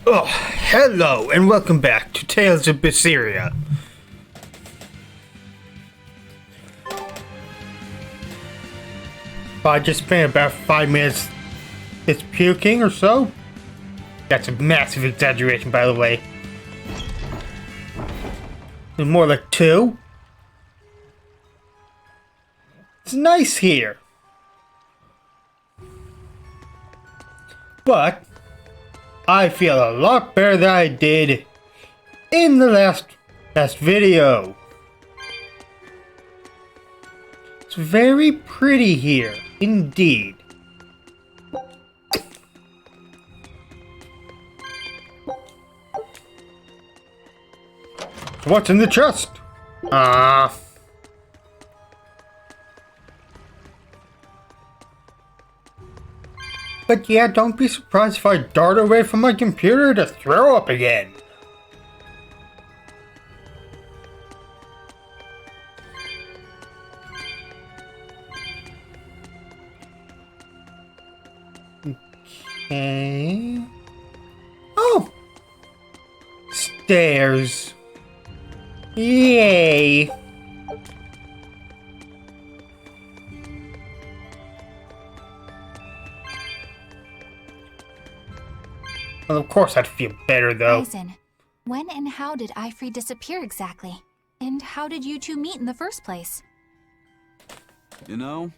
Oh, hello and welcome back to Tales of Berseria. I just spent about 5 minutes just puking or so. That's a massive exaggeration, by the way. It's more like 2. It's nice here. But I feel a lot better than I did in the last video. It's very pretty here, indeed. What's in the chest? But yeah, don't be surprised if I dart away from my computer to throw up again. Okay. Oh! Stairs. Yay! Well, of course I'd feel better, though. Eisen, when and how did Ifrey disappear exactly? And how did you two meet in the first place? You know,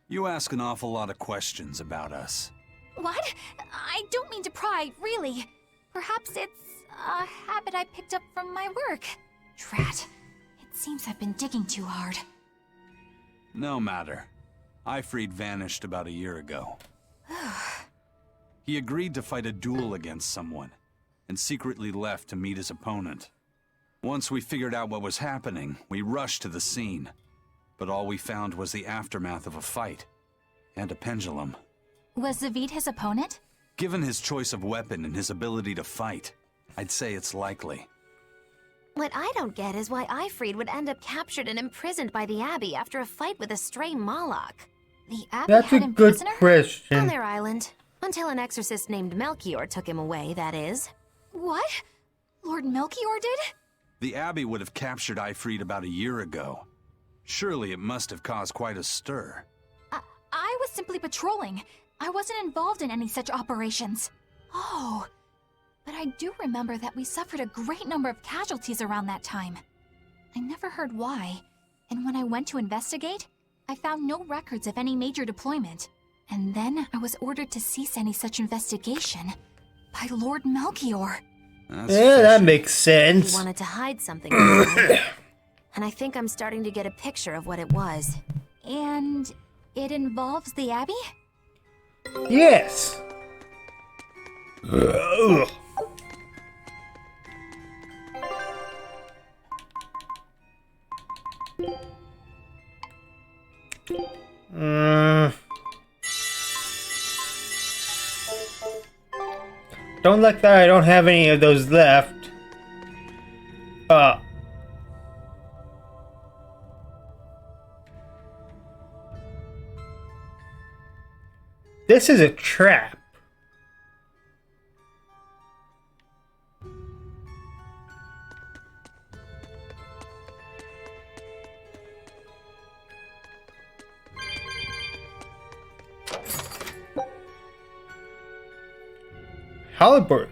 you ask an awful lot of questions about us. What? I don't mean to pry, really. Perhaps it's a habit I picked up from my work. Drat. It seems I've been digging too hard. No matter. Ifried vanished about a year ago. He agreed to fight a duel against someone, and secretly left to meet his opponent. Once we figured out what was happening, we rushed to the scene. But all we found was the aftermath of a fight, and a pendulum. Was Zavid his opponent? Given his choice of weapon and his ability to fight, I'd say it's likely. What I don't get is why Ifried would end up captured and imprisoned by the Abbey after a fight with a stray Moloch. The Abbey That's had a him good prisoner? On question. their island. Until an exorcist named Melchior took him away, that is. What? Lord Melchior did? The Abbey would have captured Ifried about a year ago. Surely it must have caused quite a stir. I was simply patrolling. I wasn't involved in any such operations. Oh, but I do remember that we suffered a great number of casualties around that time. I never heard why, and when I went to investigate, I found no records of any major deployment. And then I was ordered to cease any such investigation by Lord Melchior. That's Yeah, that fishy. makes He sense. wanted to hide something from me. And I think I'm starting to get a picture of what it was. And it involves the Abbey? Yes. Ugh. Don't like that I don't have any of those left. This is a trap. Halberd.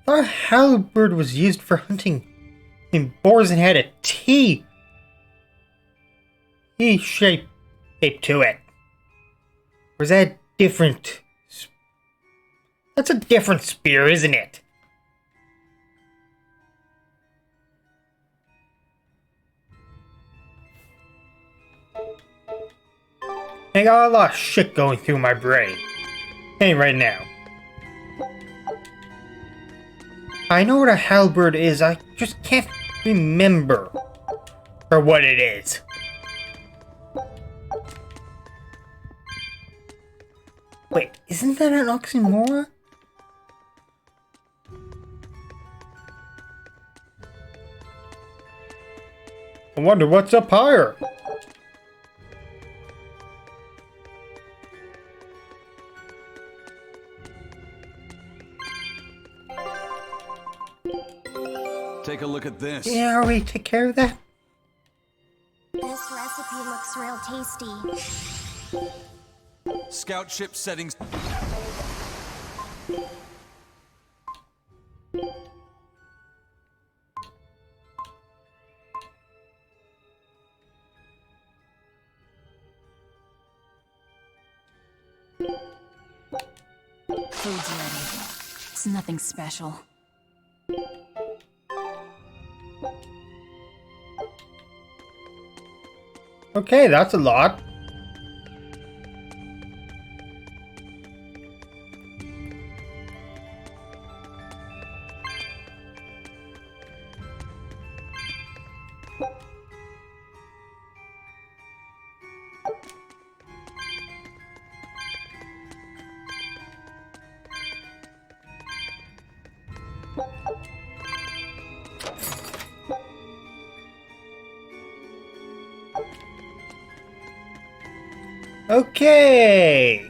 Our halberd was used for hunting in boars and had a T shape to it. Or is that different? That's a different spear, isn't it? I got a lot of shit going through my brain. Hey, right now. I know what a halberd is, I just can't remember for what it is. Wait, isn't that an oxymoron? I wonder what's up higher. Take a look at this. Yeah, already take care of that. This recipe looks real tasty. Scout ship settings. Food's ready. It's nothing special. Okay, that's a lot. Okay.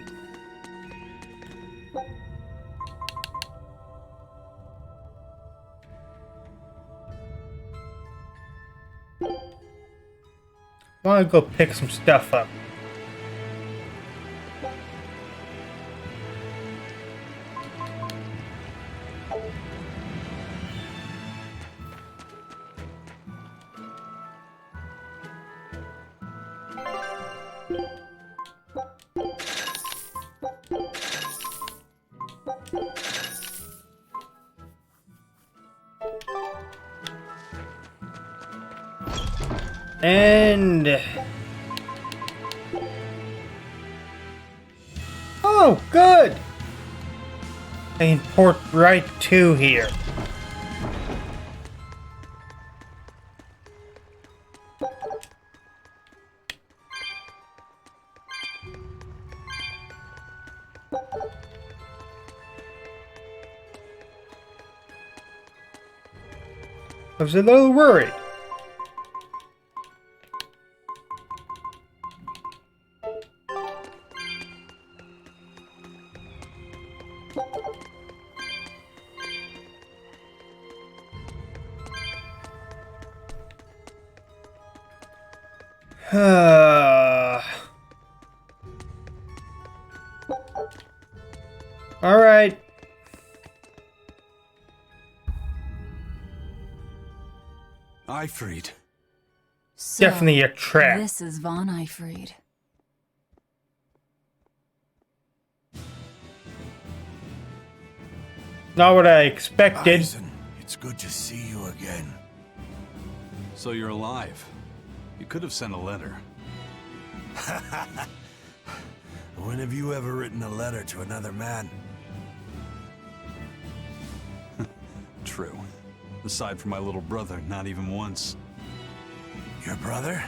I want to go pick some stuff up. And oh, good. I can port right to here. I was a little worried. All right. Ifried. So, Definitely a trap. This is Von Ifried. Not what I expected. Eisen, it's good to see you again. So you're alive. You could have sent a letter. When have you ever written a letter to another man? True. Aside from my little brother, not even once. Your brother?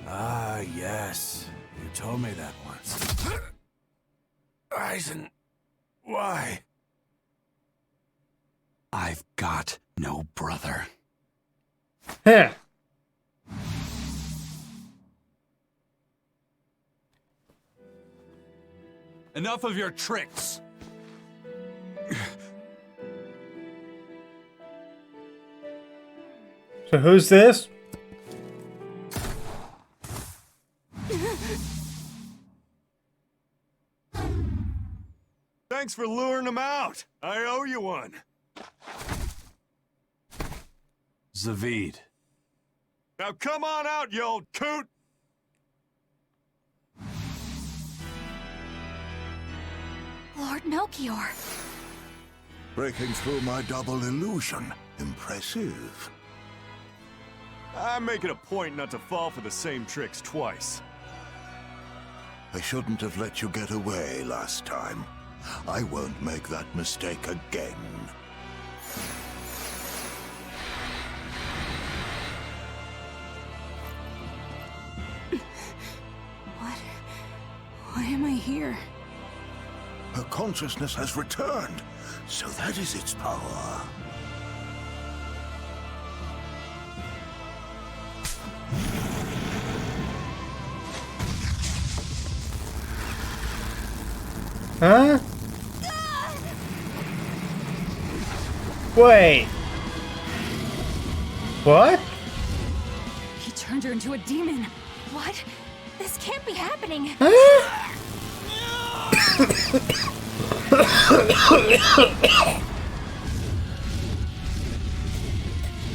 Ah, yes. You told me that once. Eisen, why? I've got no brother. Huh. Enough of your tricks! So who's this? Thanks for luring him out. I owe you one. Zavid. Now come on out, you old coot! Lord Melchior. Breaking through my double illusion. Impressive. I make it a point not to fall for the same tricks twice. I shouldn't have let you get away last time. I won't make that mistake again. Why am I here? Her consciousness has returned, so that is its power. Huh? Wait. What? He turned her into a demon. What? This can't be happening. Huh?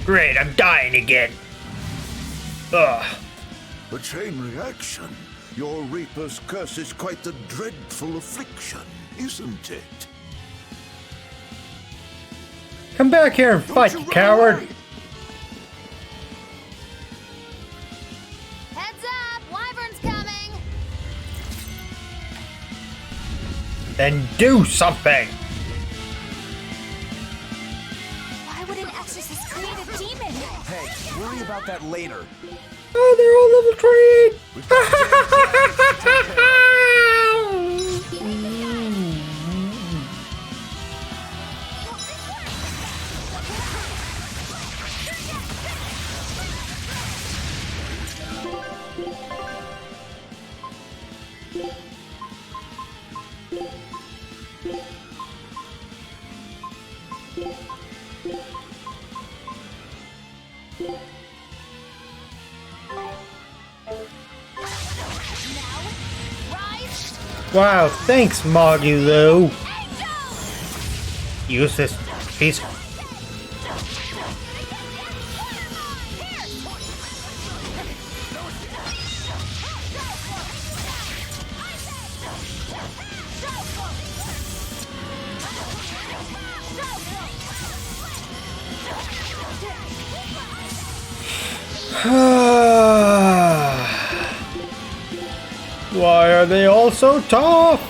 Great, I'm dying again. Ugh. A chain reaction. Your Reaper's curse is quite the dreadful affliction, isn't it? Come back here and fight, you coward! Heads up! Wyvern's coming! Then do something! Why would an exorcist create a demon? Hey, worry about that later. Oh, they're all level 3! Wow, thanks, Moggy Use this piece. Why are they all so tough?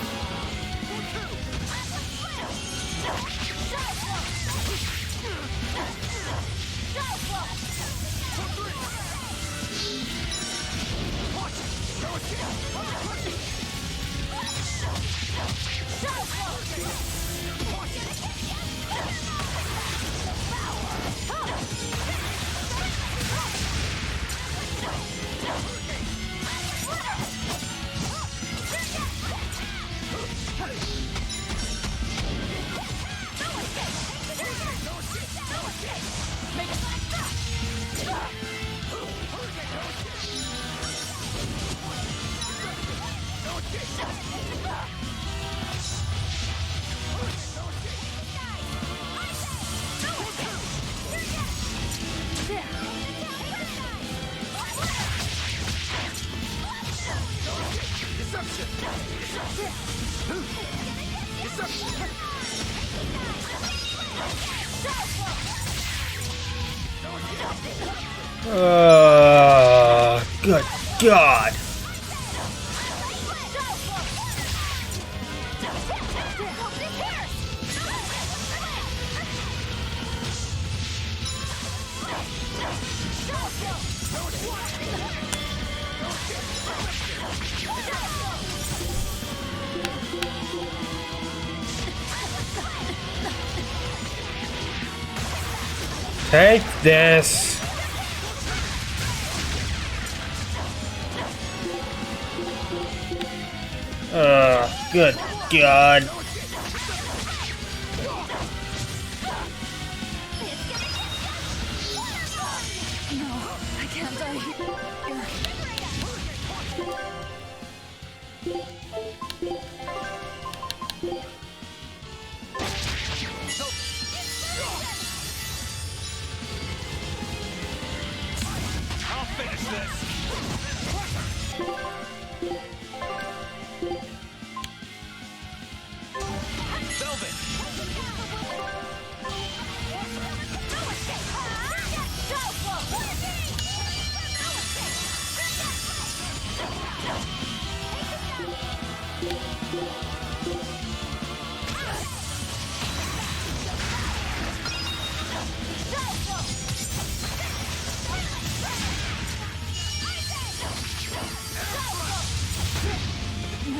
Good God. Take this. Good God. No, I can't die here. I'll finish this.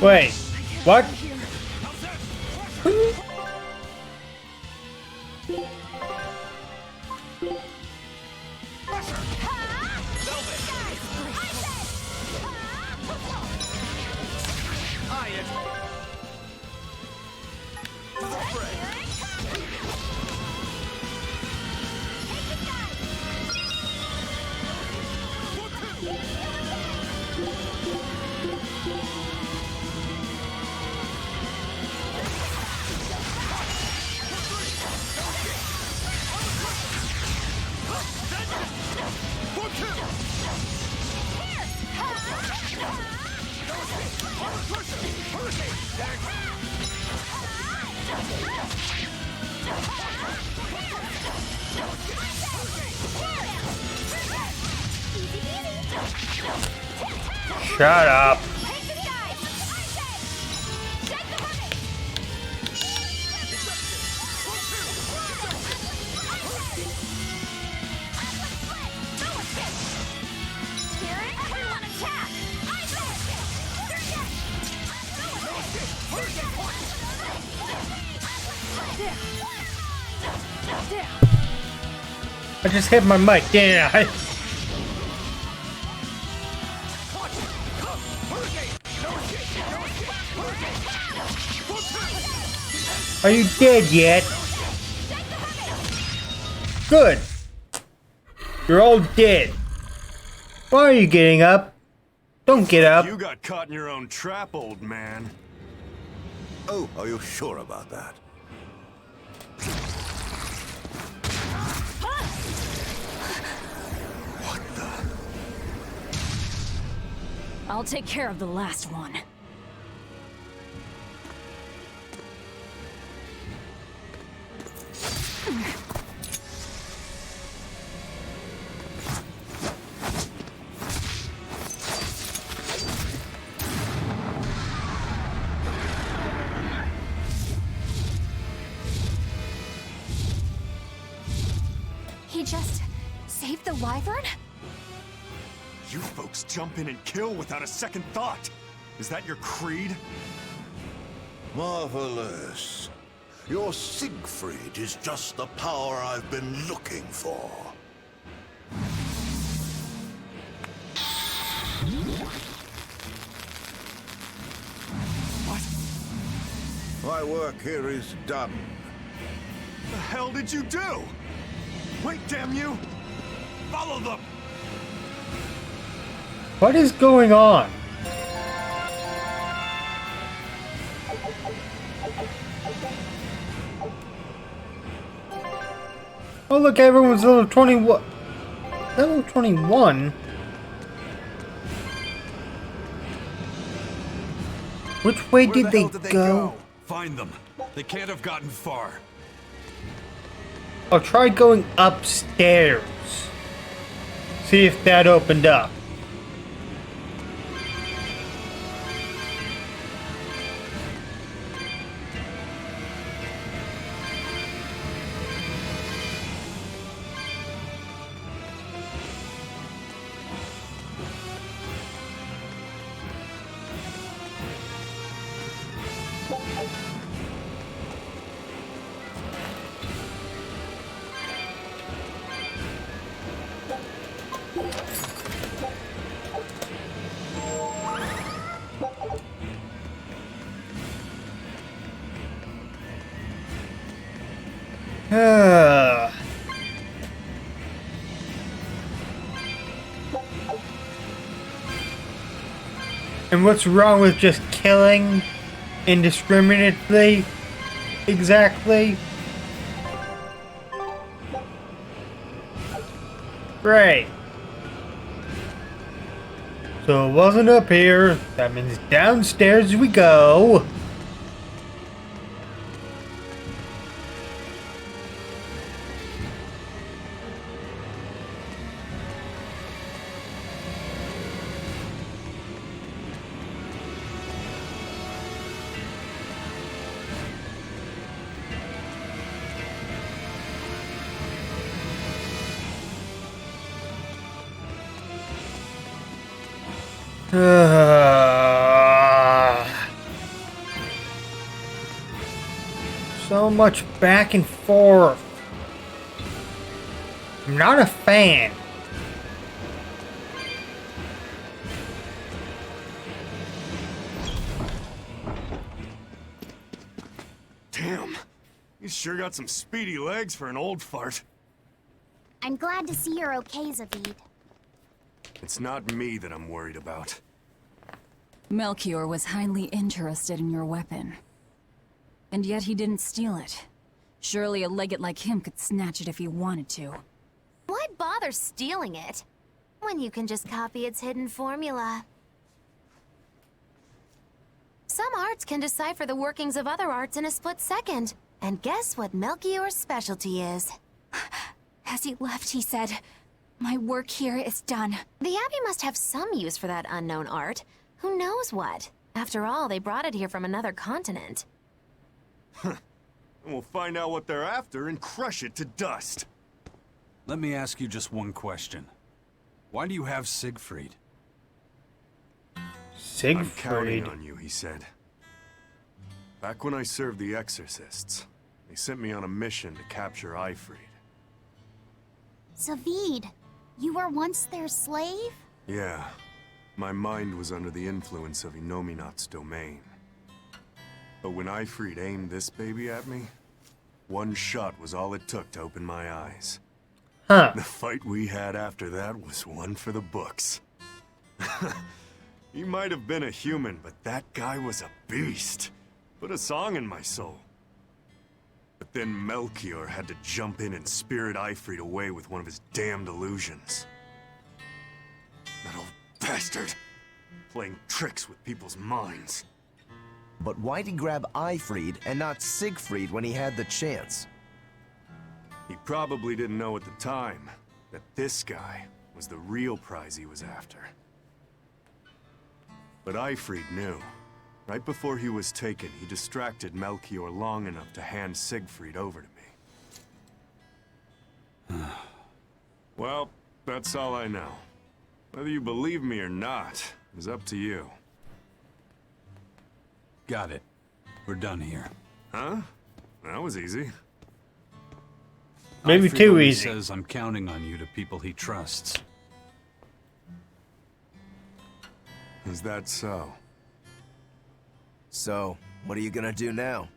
Wait, what? Shut up. I just hit my mic, damn. Are you dead yet? Good. You're all dead. Why are you getting up? Don't get up. You got caught in your own trap, old man. Oh, are you sure about that? What the? I'll take care of the last one. He just saved the wyvern? You folks jump in and kill without a second thought. Is that your creed? Marvelous. Your Siegfried is just the power I've been looking for. What? My work here is done. The hell did you do? Wait, damn you! Follow them! What is going on? Oh look, everyone's level 21. Level 21? Which way did they go? Find them. They can't have gotten far. I'll try going upstairs. See if that opened up. And what's wrong with just killing indiscriminately? Exactly. Great. So it wasn't up here. That means downstairs we go. So much back and forth. I'm not a fan. Damn. He's sure got some speedy legs for an old fart. I'm glad to see you're okay, Zavid. It's not me that I'm worried about. Melchior was highly interested in your weapon. And yet he didn't steal it. Surely a legate like him could snatch it if he wanted to. Why bother stealing it when you can just copy its hidden formula? Some arts can decipher the workings of other arts in a split second. And guess what Melchior's specialty is? As he left, he said, "My work here is done." The Abbey must have some use for that unknown art. Who knows what? After all, they brought it here from another continent. And we'll find out what they're after and crush it to dust. Let me ask you just one question. Why do you have Siegfried? I'm counting Siegfried. on you, he said. Back when I served the Exorcists, they sent me on a mission to capture Ifrid. Zavid, you were once their slave? Yeah, my mind was under the influence of Inominat's domain. But when Ifrid aimed this baby at me, one shot was all it took to open my eyes. Huh. The fight we had after that was one for the books. He might have been a human, but that guy was a beast. Put a song in my soul. But then Melchior had to jump in and spirit Ifrid away with one of his damned illusions. That old bastard! Playing tricks with people's minds. But why'd he grab Ifrid and not Siegfried when he had the chance? He probably didn't know at the time that this guy was the real prize he was after. But Ifrid knew. Right before he was taken, he distracted Melchior long enough to hand Siegfried over to me. Well, that's all I know. Whether you believe me or not is up to you. Got it. We're done here. Huh? That was easy. Maybe Ifrid too always easy. says I'm counting on you to people he trusts. Is that so? So, what are you gonna do now?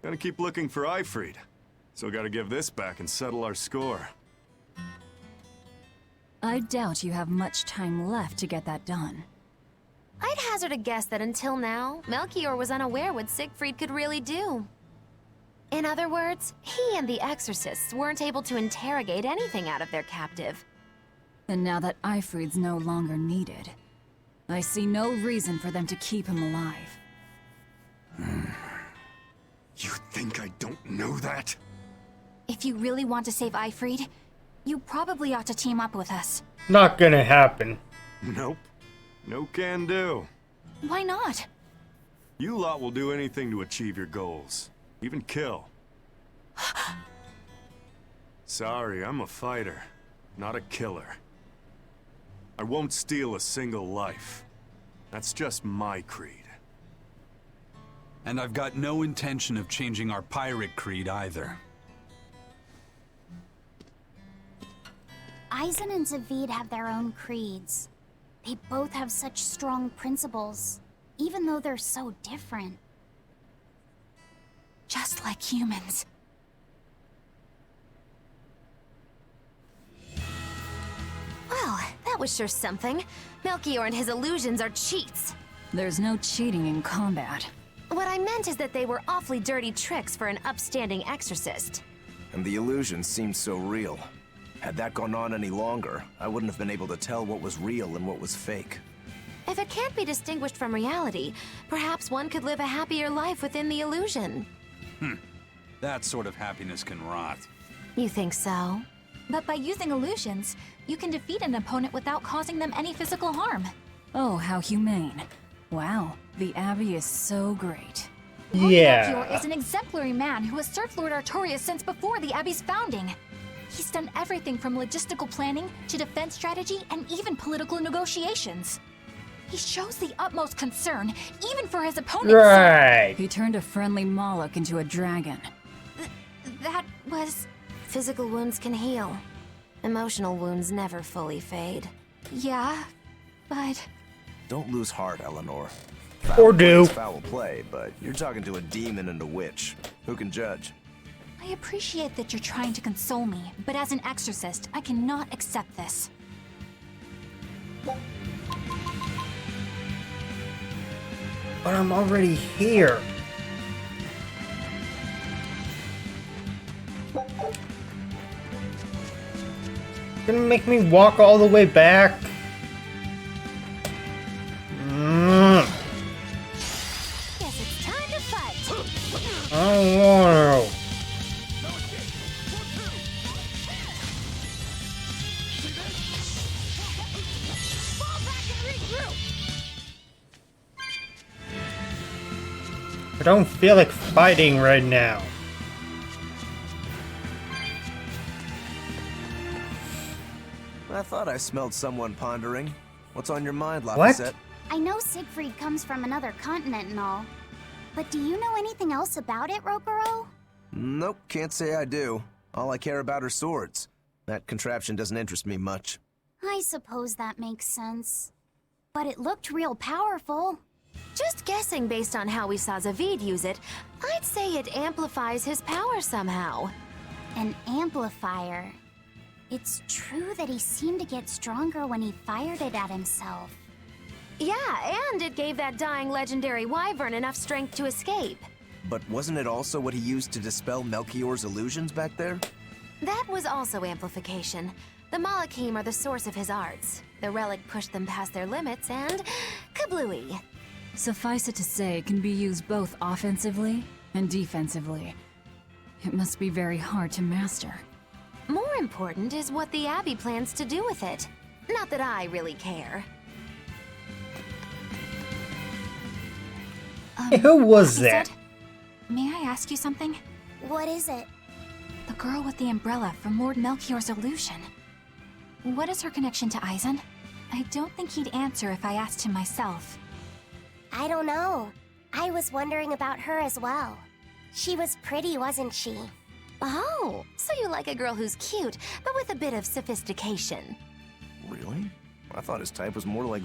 Gotta keep looking for Ifrid. So gotta give this back and settle our score. I doubt you have much time left to get that done. I'd hazard a guess that until now, Melchior was unaware what Siegfried could really do. In other words, he and the Exorcists weren't able to interrogate anything out of their captive. And now that Ifrid's no longer needed, I see no reason for them to keep him alive. You think I don't know that? If you really want to save Ifrid, you probably ought to team up with us. Not gonna happen. Nope. No can do. Why not? You lot will do anything to achieve your goals. Even kill. Sorry, I'm a fighter, not a killer. I won't steal a single life. That's just my creed. And I've got no intention of changing our pirate creed either. Eisen and Zavid have their own creeds. They both have such strong principles, even though they're so different. Just like humans. Well, that was sure something. Melchior and his illusions are cheats. There's no cheating in combat. What I meant is that they were awfully dirty tricks for an upstanding exorcist. And the illusion seemed so real. Had that gone on any longer, I wouldn't have been able to tell what was real and what was fake. If it can't be distinguished from reality, perhaps one could live a happier life within the illusion. That sort of happiness can rot. You think so? But by using illusions, you can defeat an opponent without causing them any physical harm. Oh, how humane. Wow, the Abbey is so great. Lord Yeah. Melchior is an exemplary man who has served Lord Artorias since before the Abbey's founding. He's done everything from logistical planning to defense strategy and even political negotiations. He shows the utmost concern, even for his opponent's Right. He turned a friendly Moloch into a dragon. That was... Physical wounds can heal. Emotional wounds never fully fade. Yeah, but... Don't lose heart, Eleanor. Or do. It's foul play, but you're talking to a demon and a witch. Who can judge? I appreciate that you're trying to console me, but as an exorcist, I cannot accept this. But I'm already here. Gonna make me walk all the way back? Guess it's time to fight. I don't want to. I don't feel like fighting right now. I thought I smelled someone pondering. What's on your mind, What? Laphicet? I know Siegfried comes from another continent and all, but do you know anything else about it, Rokuro? Nope, can't say I do. All I care about are swords. That contraption doesn't interest me much. I suppose that makes sense. But it looked real powerful. Just guessing based on how we saw Zavid use it, I'd say it amplifies his power somehow. An amplifier. It's true that he seemed to get stronger when he fired it at himself. Yeah, and it gave that dying legendary wyvern enough strength to escape. But wasn't it also what he used to dispel Melchior's illusions back there? That was also amplification. The Malachim are the source of his arts. The relic pushed them past their limits and... kablooey. Suffice it to say, it can be used both offensively and defensively. It must be very hard to master. More important is what the Abbey plans to do with it. Not that I really care. Hey, who was He that? said, may I ask you something? What is it? The girl with the umbrella from Lord Melchior's illusion. What is her connection to Eisen? I don't think he'd answer if I asked him myself. I don't know. I was wondering about her as well. She was pretty, wasn't she? Oh, so you like a girl who's cute, but with a bit of sophistication. Really? I thought his type was more like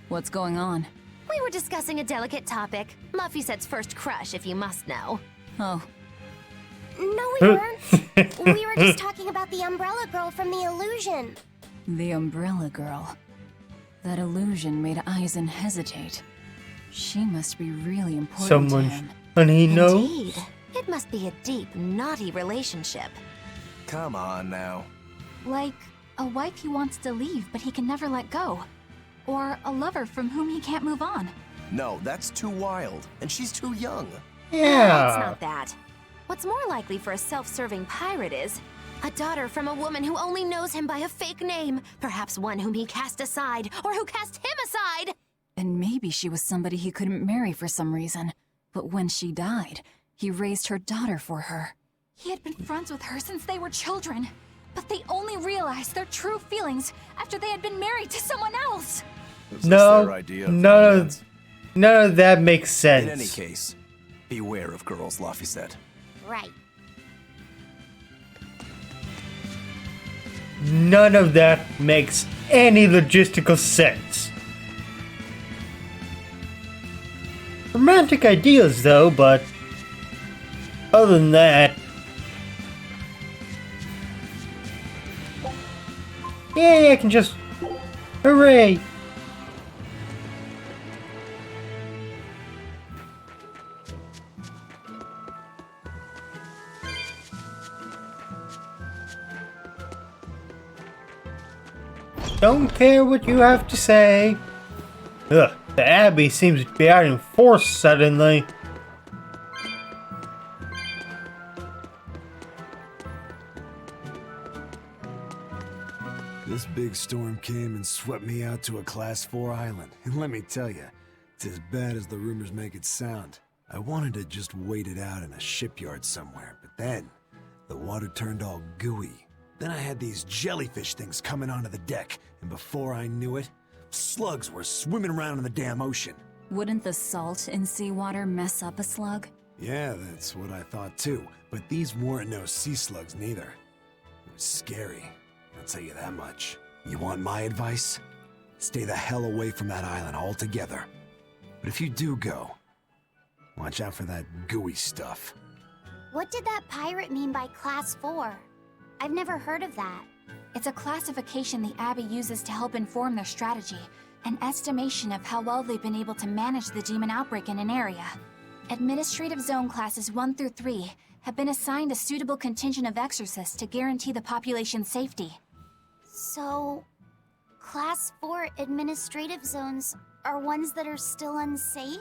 What's going on? We were discussing a delicate topic. Laphicet's first crush, if you must know. Oh, No, we weren't. We were just talking about the umbrella girl from the illusion. the Umbrella Girl. That illusion made Eisen hesitate. She must be really important Someone to him. and he know? Indeed. It must be a deep, naughty relationship. Come on now. Like a wife he wants to leave but he can never let go. Or a lover from whom he can't move on. No, that's too wild. And she's too young. It's Yeah. not that. What's more likely for a self-serving pirate is a daughter from a woman who only knows him by a fake name, perhaps one whom he cast aside, or who cast him aside! And maybe she was somebody he couldn't marry for some reason. But when she died, he raised her daughter for her. He had been friends with her since they were children. But they only realized their true feelings after they had been married to someone else. Was this No, their idea of none of, romance? none of that makes sense. In any case, beware of girls, Laphicet. Right. None of that makes any logistical sense. Romantic ideas, though, but other than that, yay! I can just hooray! Don't care what you have to say. Ugh, the Abbey seems to be out in force suddenly. This big storm came and swept me out to a Class 4 island, and let me tell you, it's as bad as the rumors make it sound. I wanted to just wait it out in a shipyard somewhere, but then the water turned all gooey, Then I had these jellyfish things coming onto the deck, and before I knew it, slugs were swimming around in the damn ocean. Wouldn't the salt in seawater mess up a slug? Yeah, that's what I thought too, but these weren't no sea slugs neither. It was scary, I'll tell you that much. You want my advice? Stay the hell away from that island altogether. But if you do go, watch out for that gooey stuff. What did that pirate mean by Class 4? I've never heard of that. It's a classification the Abbey uses to help inform their strategy, an estimation of how well they've been able to manage the demon outbreak in an area. Administrative Zone Classes 1 through 3 have been assigned a suitable contingent of exorcists to guarantee the population's safety. So, Class 4 administrative zones are ones that are still unsafe?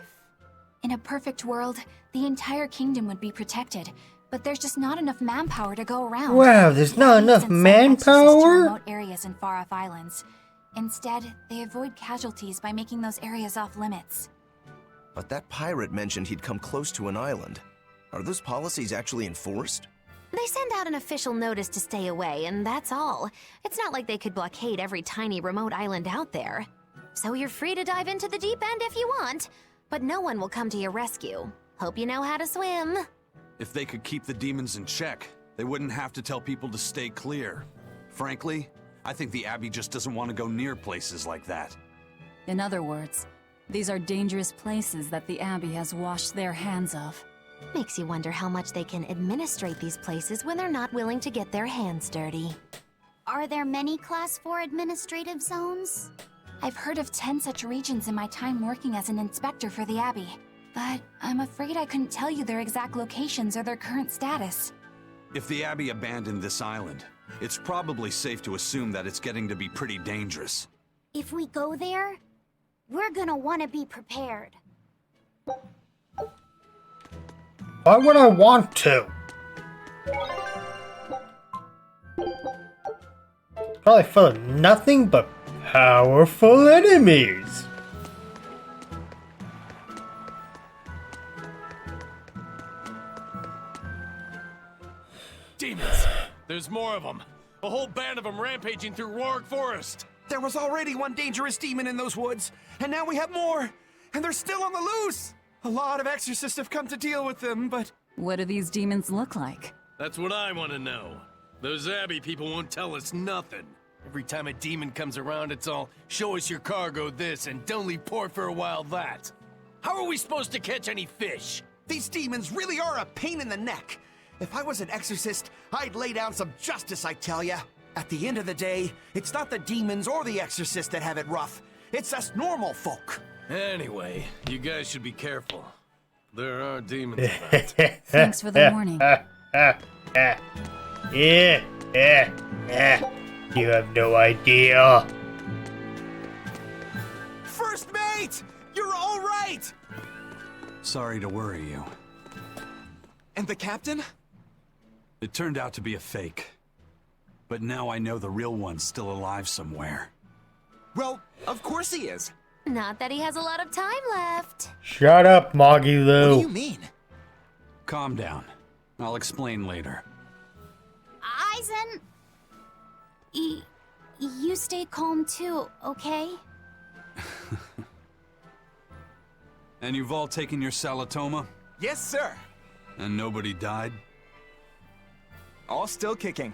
In a perfect world, the entire kingdom would be protected, but there's just not enough manpower to go around. Wow, there's not enough Send exorcists to manpower? remote areas and far-off islands. Instead, they avoid casualties by making those areas off-limits. But that pirate mentioned he'd come close to an island. Are those policies actually enforced? They send out an official notice to stay away, and that's all. It's not like they could blockade every tiny remote island out there. So you're free to dive into the deep end if you want, but no one will come to your rescue. Hope you know how to swim. If they could keep the demons in check, they wouldn't have to tell people to stay clear. Frankly, I think the Abbey just doesn't want to go near places like that. In other words, these are dangerous places that the Abbey has washed their hands of. Makes you wonder how much they can administrate these places when they're not willing to get their hands dirty. Are there many Class 4 administrative zones? I've heard of 10 such regions in my time working as an inspector for the Abbey, but I'm afraid I couldn't tell you their exact locations or their current status. If the Abbey abandoned this island, it's probably safe to assume that it's getting to be pretty dangerous. If we go there, we're gonna want to be prepared. Why would I want to? Probably full of nothing but powerful enemies. Demons! There's more of them. A whole band of them rampaging through Roaring Forest. There was already one dangerous demon in those woods, and now we have more! And they're still on the loose! A lot of exorcists have come to deal with them, but... What do these demons look like? That's what I want to know. Those Abbey people won't tell us nothing. Every time a demon comes around, it's all, show us your cargo this, and don't leave port for a while that. How are we supposed to catch any fish? These demons really are a pain in the neck. If I was an exorcist, I'd lay down some justice, I tell ya. At the end of the day, it's not the demons or the exorcists that have it rough. It's us normal folk. Anyway, you guys should be careful. There are demons about. Thanks for the warning. You have no idea. First mate! You're all right! Sorry to worry you. And the captain? It turned out to be a fake. But now I know the real one's still alive somewhere. Well, of course he is. Not that he has a lot of time left. Shut up, Moggy Lou. What do you mean? Calm down. I'll explain later. Eisen! You stay calm too, okay? And you've all taken your Salatoma? Yes, sir. And nobody died? All still kicking.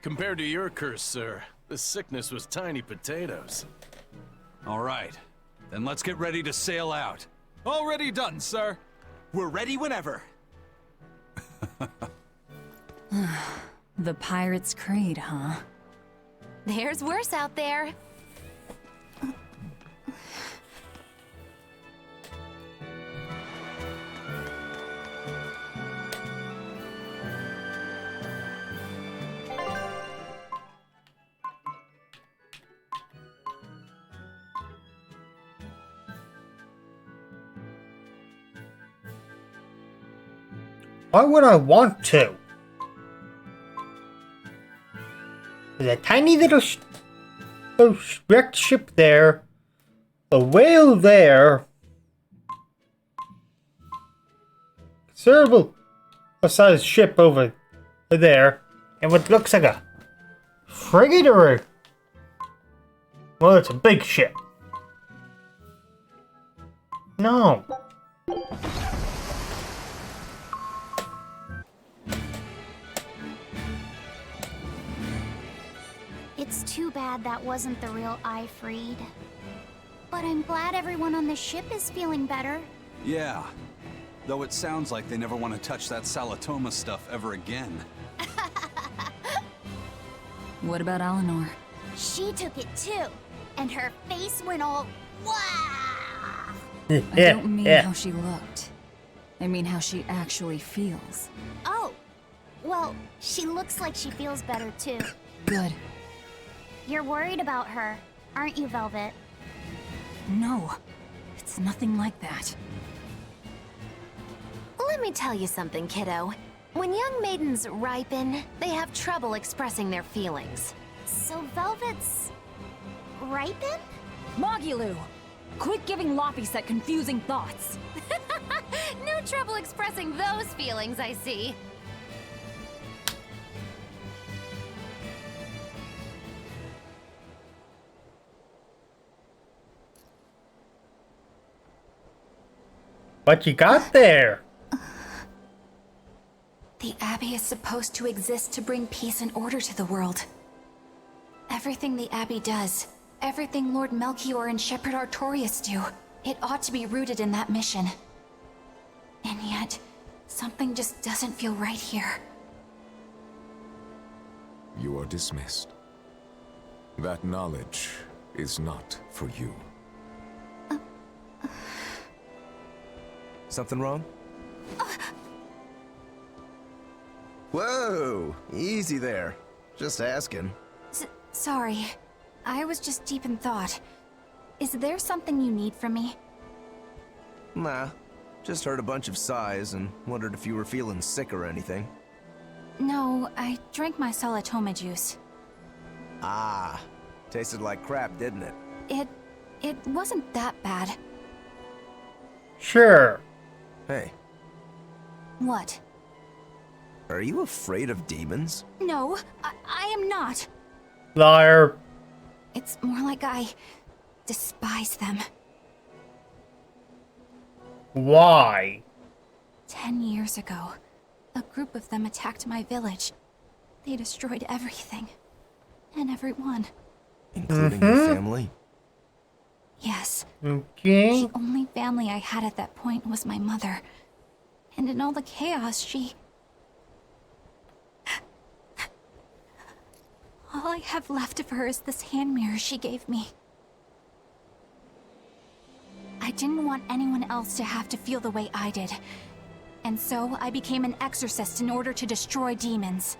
Compared to your curse, sir, this sickness was tiny potatoes. All right. Then let's get ready to sail out. Already done, sir. We're ready whenever. The Pirate's Creed, huh? There's worse out there. Why would I want to? There's a tiny little wrecked ship there, a whale there, considerable sized ship over there, and what looks like a Frigate or a... Well, it's a big ship. No. It's too bad that wasn't the real Ifreed. But I'm glad everyone on the ship is feeling better. Yeah. Though it sounds like they never want to touch that Salatoma stuff ever again. What about Eleanor? She took it too, and her face went all wow. I don't mean how she looked. I mean how she actually feels. Oh, well, she looks like she feels better too. Good. You're worried about her, aren't you, Velvet? No, it's nothing like that. Let me tell you something, kiddo. When young maidens ripen, they have trouble expressing their feelings. So Velvet's... ripen? Mogulu! Quit giving Loppies that confusing thoughts! No trouble expressing those feelings, I see. What you got there? The Abbey is supposed to exist to bring peace and order to the world. Everything the Abbey does, everything Lord Melchior and Shepherd Artorias do, it ought to be rooted in that mission. And yet, something just doesn't feel right here. You are dismissed. That knowledge is not for you. Something wrong? Whoa! Easy there. Just asking. Sorry. I was just deep in thought. Is there something you need from me? Nah. Just heard a bunch of sighs and wondered if you were feeling sick or anything. No, I drank my Salatoma juice. Ah. Tasted like crap, didn't it? It wasn't that bad. Sure. Hey, What? are you afraid of demons? No, I am not. Liar. It's more like I despise them. Why? 10 years ago, a group of them attacked my village. They destroyed everything. And everyone. Including your family? Yes. Okay. The only family I had at that point was my mother. And in all the chaos, she... All I have left of her is this hand mirror she gave me. I didn't want anyone else to have to feel the way I did. And so I became an exorcist in order to destroy demons.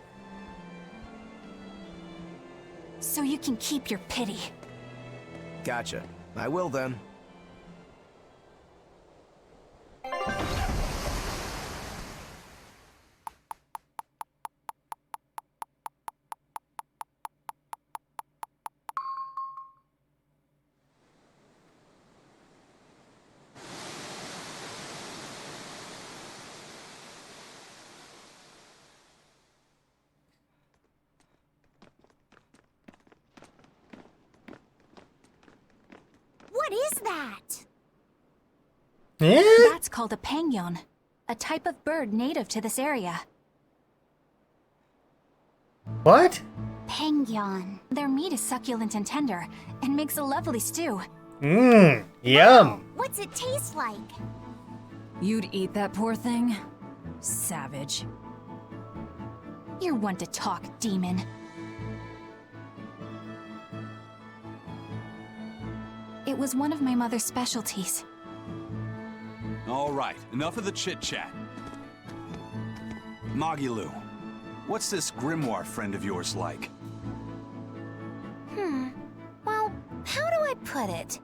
So you can keep your pity. Gotcha. I will then. What is that? Yeah? That's called a pangyon, a type of bird native to this area. What? Pangyon. Their meat is succulent and tender, and makes a lovely stew. Mmm, yum. What's it taste like? You'd eat that poor thing? Savage. You're one to talk, demon. It was one of my mother's specialties. All right, enough of the chit-chat. Magilou, what's this grimoire friend of yours like? Well, how do I put it?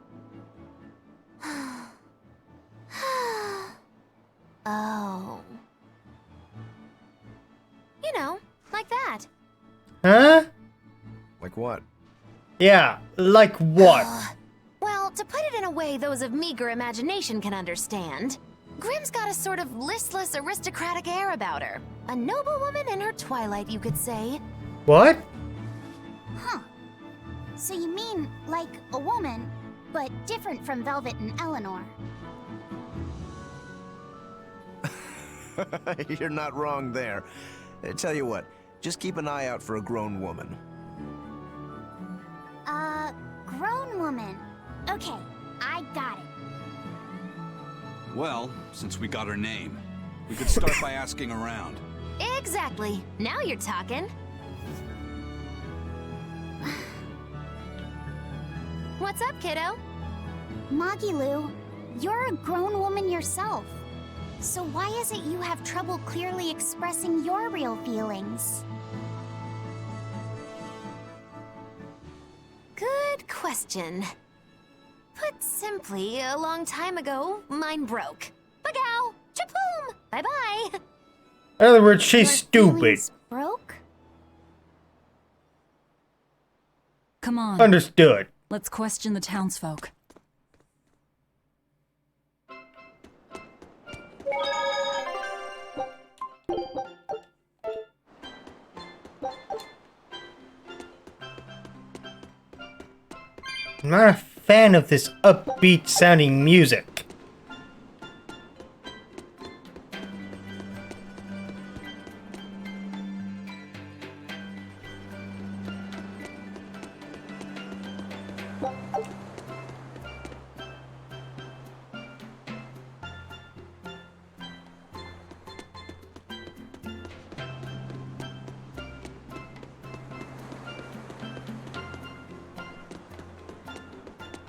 Oh. You know, like that. Huh? Like what? Yeah, like what? Well, to put it in a way those of meager imagination can understand, Grimm's got a sort of listless, aristocratic air about her. A noble woman in her twilight, you could say. What? Huh. So you mean like a woman, but different from Velvet and Eleanor. You're not wrong there. Tell you what, just keep an eye out for a grown woman. Grown woman. Okay, I got it. Well, since we got her name, we could start by asking around. Exactly. Now you're talking. What's up, kiddo? Magilu, you're a grown woman yourself. So why is it you have trouble clearly expressing your real feelings? Good question. Put simply, a long time ago, mine broke. Bagow! Chapoom! Bye-bye! In other words, she's Your stupid. feelings broke? Come on. Understood. Let's question the townsfolk. I'm not a fan of this upbeat sounding music.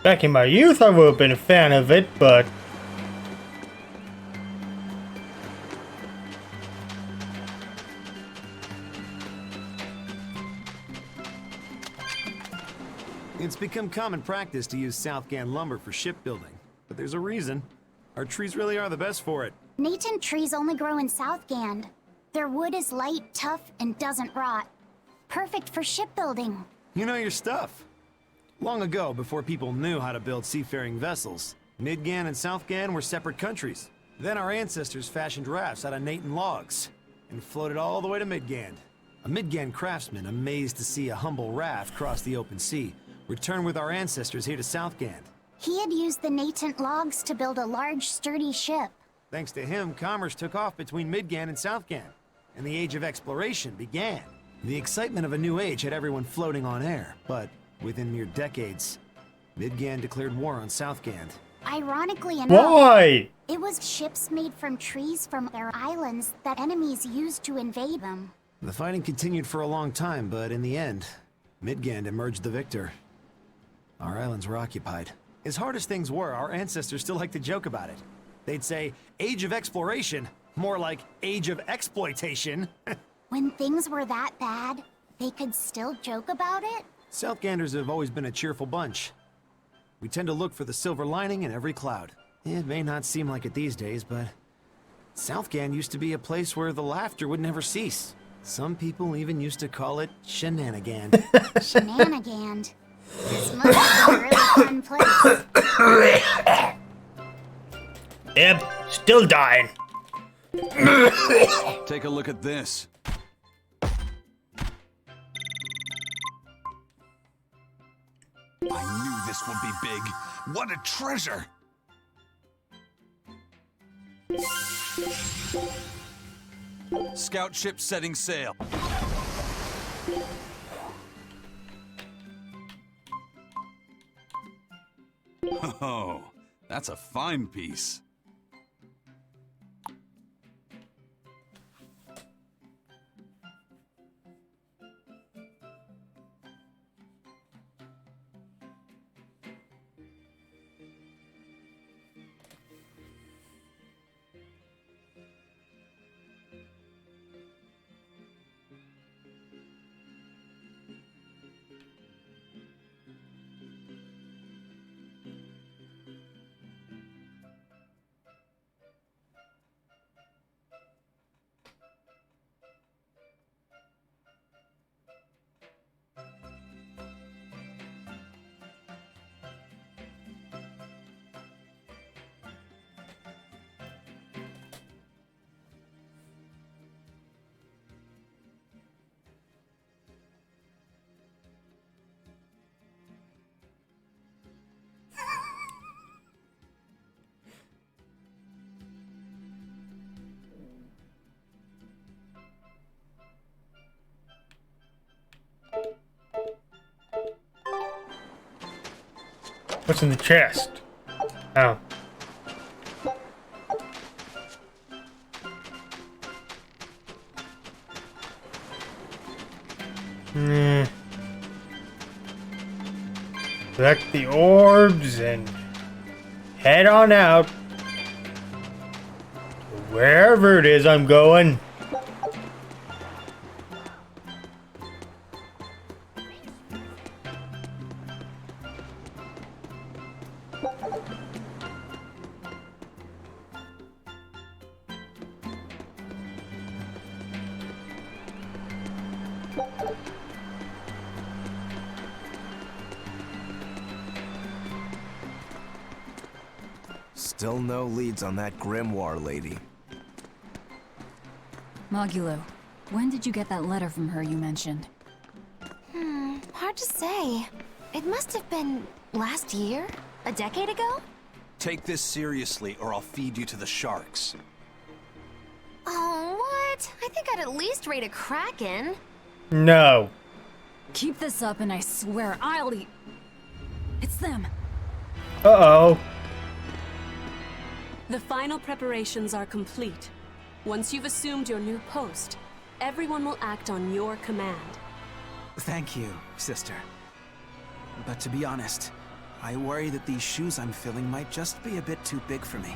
Back in my youth, I would have been a fan of it, but It's become common practice to use Southgan lumber for shipbuilding, but there's a reason. Our trees really are the best for it. Natant trees only grow in Southgand. Their wood is light, tough, and doesn't rot. Perfect for shipbuilding. You know your stuff. Long ago, before people knew how to build seafaring vessels, Midgan and Southgan were separate countries. Then our ancestors fashioned rafts out of Natant logs and floated all the way to Midgand. A Midgand craftsman, amazed to see a humble raft cross the open sea, returned with our ancestors here to Southgand. He had used the Natant logs to build a large, sturdy ship. Thanks to him, commerce took off between Midgand and Southgand, and the Age of Exploration began. The excitement of a new age had everyone floating on air, but within mere decades, Midgand declared war on Southgand. Ironically enough, why? it was ships made from trees from their islands that enemies used to invade them. The fighting continued for a long time, but in the end, Midgand emerged the victor. Our islands were occupied. As hard as things were, our ancestors still like to joke about it. They'd say, Age of Exploration, more like Age of Exploitation. When things were that bad, they could still joke about it? Southganders have always been a cheerful bunch. We tend to look for the silver lining in every cloud. It may not seem like it these days, but Southgand used to be a place where the laughter would never cease. Some people even used to call it Shenanigand. Shenanigand. This must be a really fun place. Yep, still dying. Take a look at this. I knew this would be big. What a treasure! Scout ship setting sail. Oh, that's a fine piece. What's in the chest? Oh. Collect the orbs and head on out to wherever it is I'm going. Still no leads on that grimoire lady. Magulu, when did you get that letter from her you mentioned? Hard to say. It must have been last year? A decade ago? Take this seriously, or I'll feed you to the sharks. Oh, what? I think I'd at least rate a kraken. No. Keep this up and I swear I'll eat... It's them. Uh-oh. The final preparations are complete. Once you've assumed your new post, everyone will act on your command. Thank you, sister. But to be honest, I worry that these shoes I'm filling might just be a bit too big for me.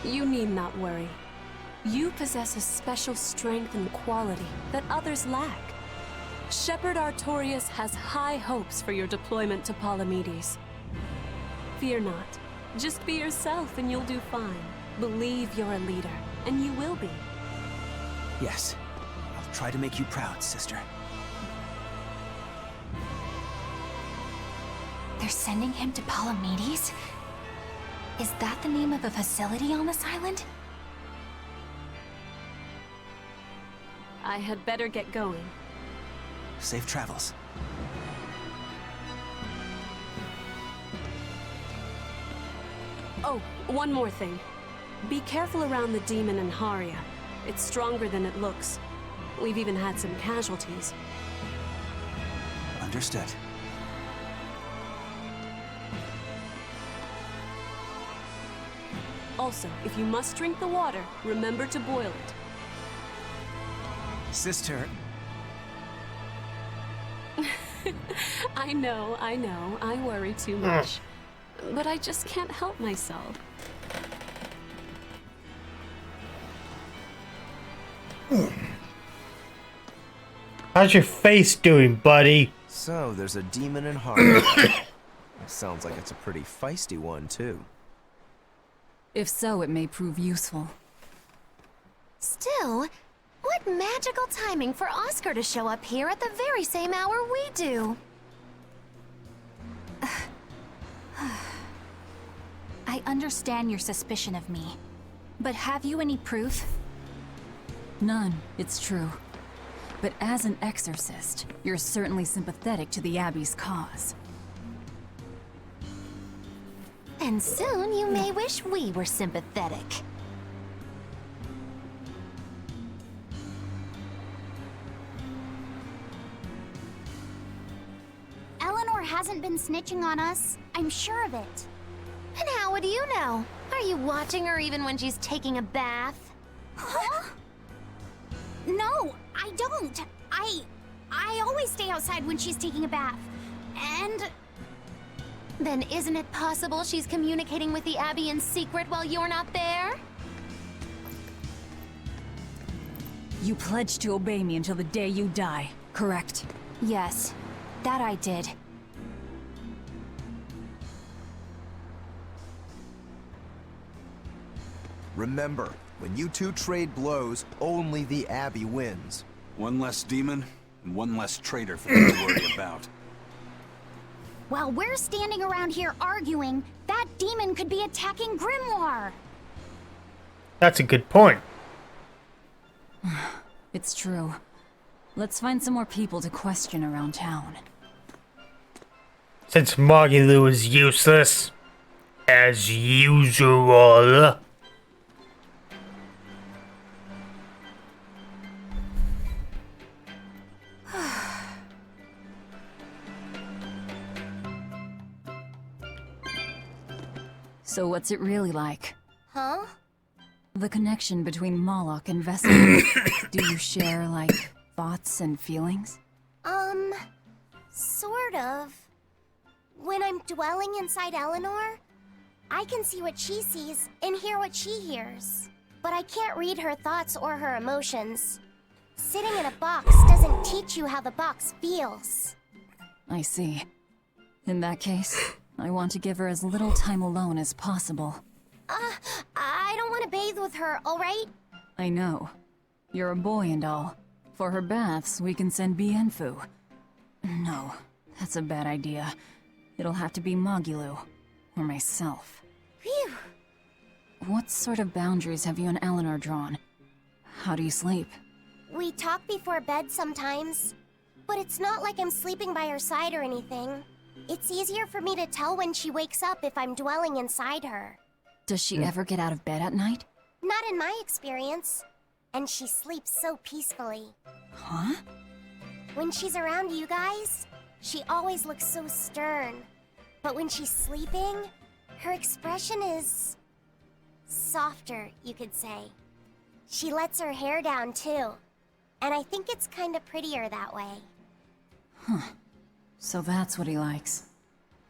You need not worry. You possess a special strength and quality that others lack. Shepherd Artorias has high hopes for your deployment to Palamedes. Fear not. Just be yourself and you'll do fine. Believe you're a leader, and you will be. Yes, I'll try to make you proud, sister. They're sending him to Palamedes? Is that the name of a facility on this island? I had better get going. Safe travels. Oh, one more thing. Be careful around the demon in Haria. It's stronger than it looks. We've even had some casualties. Understood. Also, if you must drink the water, remember to boil it. Sister... I know, I worry too much. But I just can't help myself. How's your face doing, buddy? So, there's a demon in Haria. Sounds like it's a pretty feisty one, too. If so, it may prove useful. Still, what magical timing for Oscar to show up here at the very same hour we do. I understand your suspicion of me, but have you any proof? None, it's true. But as an exorcist, you're certainly sympathetic to the Abbey's cause. And soon you may wish we were sympathetic. Eleanor hasn't been snitching on us. I'm sure of it. And how would you know? Are you watching her even when she's taking a bath? Huh? No, I don't. I always stay outside when she's taking a bath. And... Then isn't it possible she's communicating with the Abbey in secret while you're not there? You pledged to obey me until the day you die, correct? Yes, that I did. Remember, when you two trade blows, only the Abbey wins. One less demon, and one less traitor for you to worry about. While we're standing around here arguing, that demon could be attacking Grimoire. That's a good point. It's true. Let's find some more people to question around town. Since Magilu is useless, as usual. So what's it really like? Huh? The connection between Moloch and Vesper. Do you share, like, thoughts and feelings? Sort of. When I'm dwelling inside Eleanor, I can see what she sees and hear what she hears. But I can't read her thoughts or her emotions. Sitting in a box doesn't teach you how the box feels. I see. In that case, I want to give her as little time alone as possible. I don't want to bathe with her, alright? I know. You're a boy and all. For her baths, we can send Bienfu. No, that's a bad idea. It'll have to be Magilu. Or myself. Phew. What sort of boundaries have you and Eleanor drawn? How do you sleep? We talk before bed sometimes. But it's not like I'm sleeping by her side or anything. It's easier for me to tell when she wakes up if I'm dwelling inside her. Does she ever get out of bed at night? Not in my experience. And she sleeps so peacefully. Huh? When she's around you guys, she always looks so stern. But when she's sleeping, her expression is softer, you could say. She lets her hair down too. And I think it's kind of prettier that way. Huh. So that's what he likes.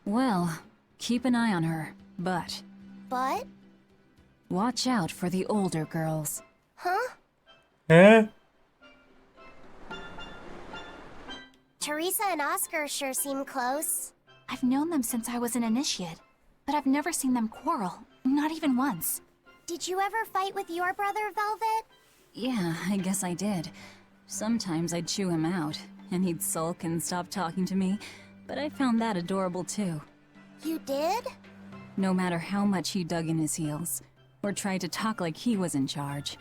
Well, keep an eye on her, but... But? Watch out for the older girls. Huh? Huh? Teresa and Oscar sure seem close. I've known them since I was an initiate, but I've never seen them quarrel, not even once. Did you ever fight with your brother, Velvet? Yeah, I guess I did. Sometimes I'd chew him out, and he'd sulk and stop talking to me, but I found that adorable too. You did? No matter how much he dug in his heels, or tried to talk like he was in charge,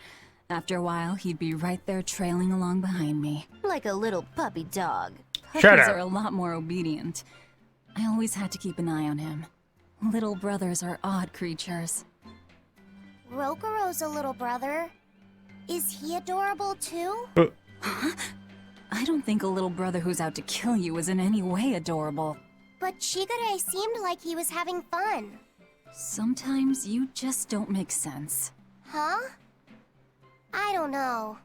after a while he'd be right there trailing along behind me. Like a little puppy dog. Shut Puppies up. are a lot more obedient. I always had to keep an eye on him. Little brothers are odd creatures. Rokuro's a little brother. Is he adorable too? Huh? I don't think a little brother who's out to kill you is in any way adorable. But Shigure seemed like he was having fun. Sometimes you just don't make sense. Huh? I don't know.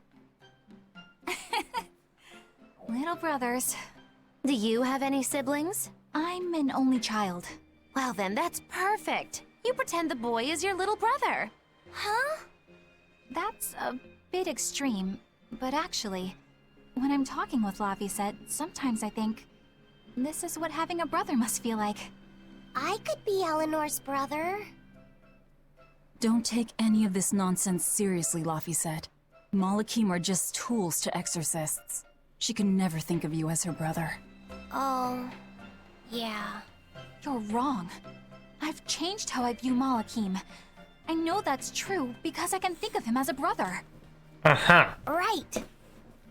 Little brothers. Do you have any siblings? I'm an only child. Well then, that's perfect. You pretend the boy is your little brother. Huh? That's a bit extreme, but actually, when I'm talking with Laphicet, sometimes I think, this is what having a brother must feel like. I could be Eleanor's brother. Don't take any of this nonsense seriously, Laphicet. Malachim are just tools to exorcists. She can never think of you as her brother. Oh, yeah. You're wrong. I've changed how I view Malachim. I know that's true because I can think of him as a brother. Uh-huh. Right.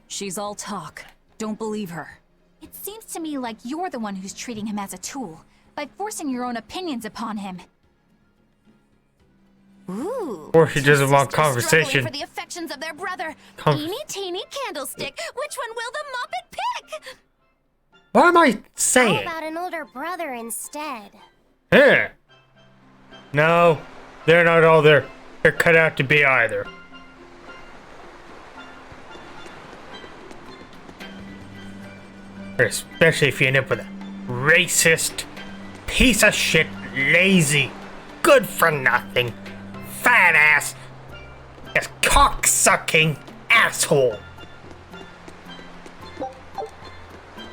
She's all talk. Don't believe her. It seems to me like you're the one who's treating him as a tool, by forcing your own opinions upon him. Ooh. Or she doesn't want Sisters struggling conversation. for the affections of their brother. Conf- Eeny teeny candlestick. Which one will the Muppet pick? What am I How saying? about an older brother instead? Huh? No, they're not all they're cut out to be either. Especially if you end up with a racist, piece of shit, lazy, good for nothing, fat ass, just cock-sucking asshole.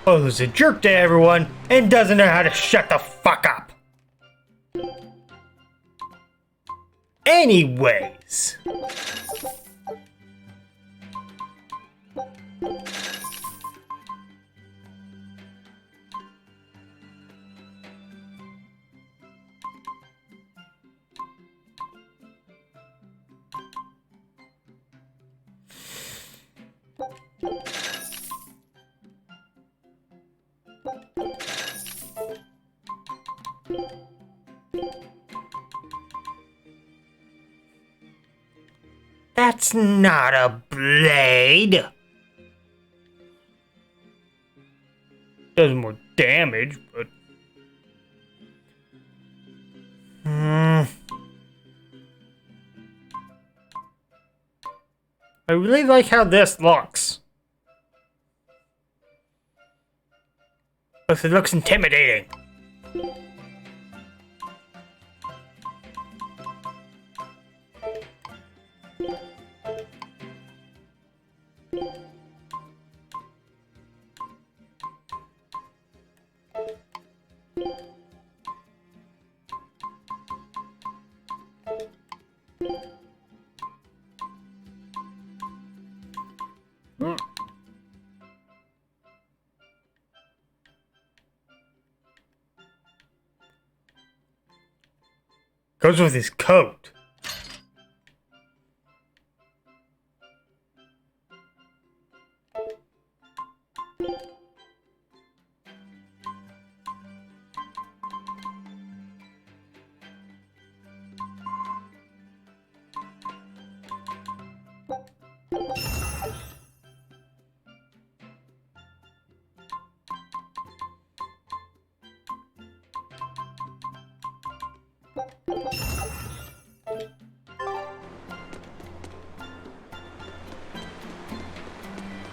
Oh, who's a jerk to everyone and doesn't know how to shut the fuck up. Anyways. That's not a blade. Does more damage, but... I really like how this looks. Plus, it looks intimidating. Goes with his coat.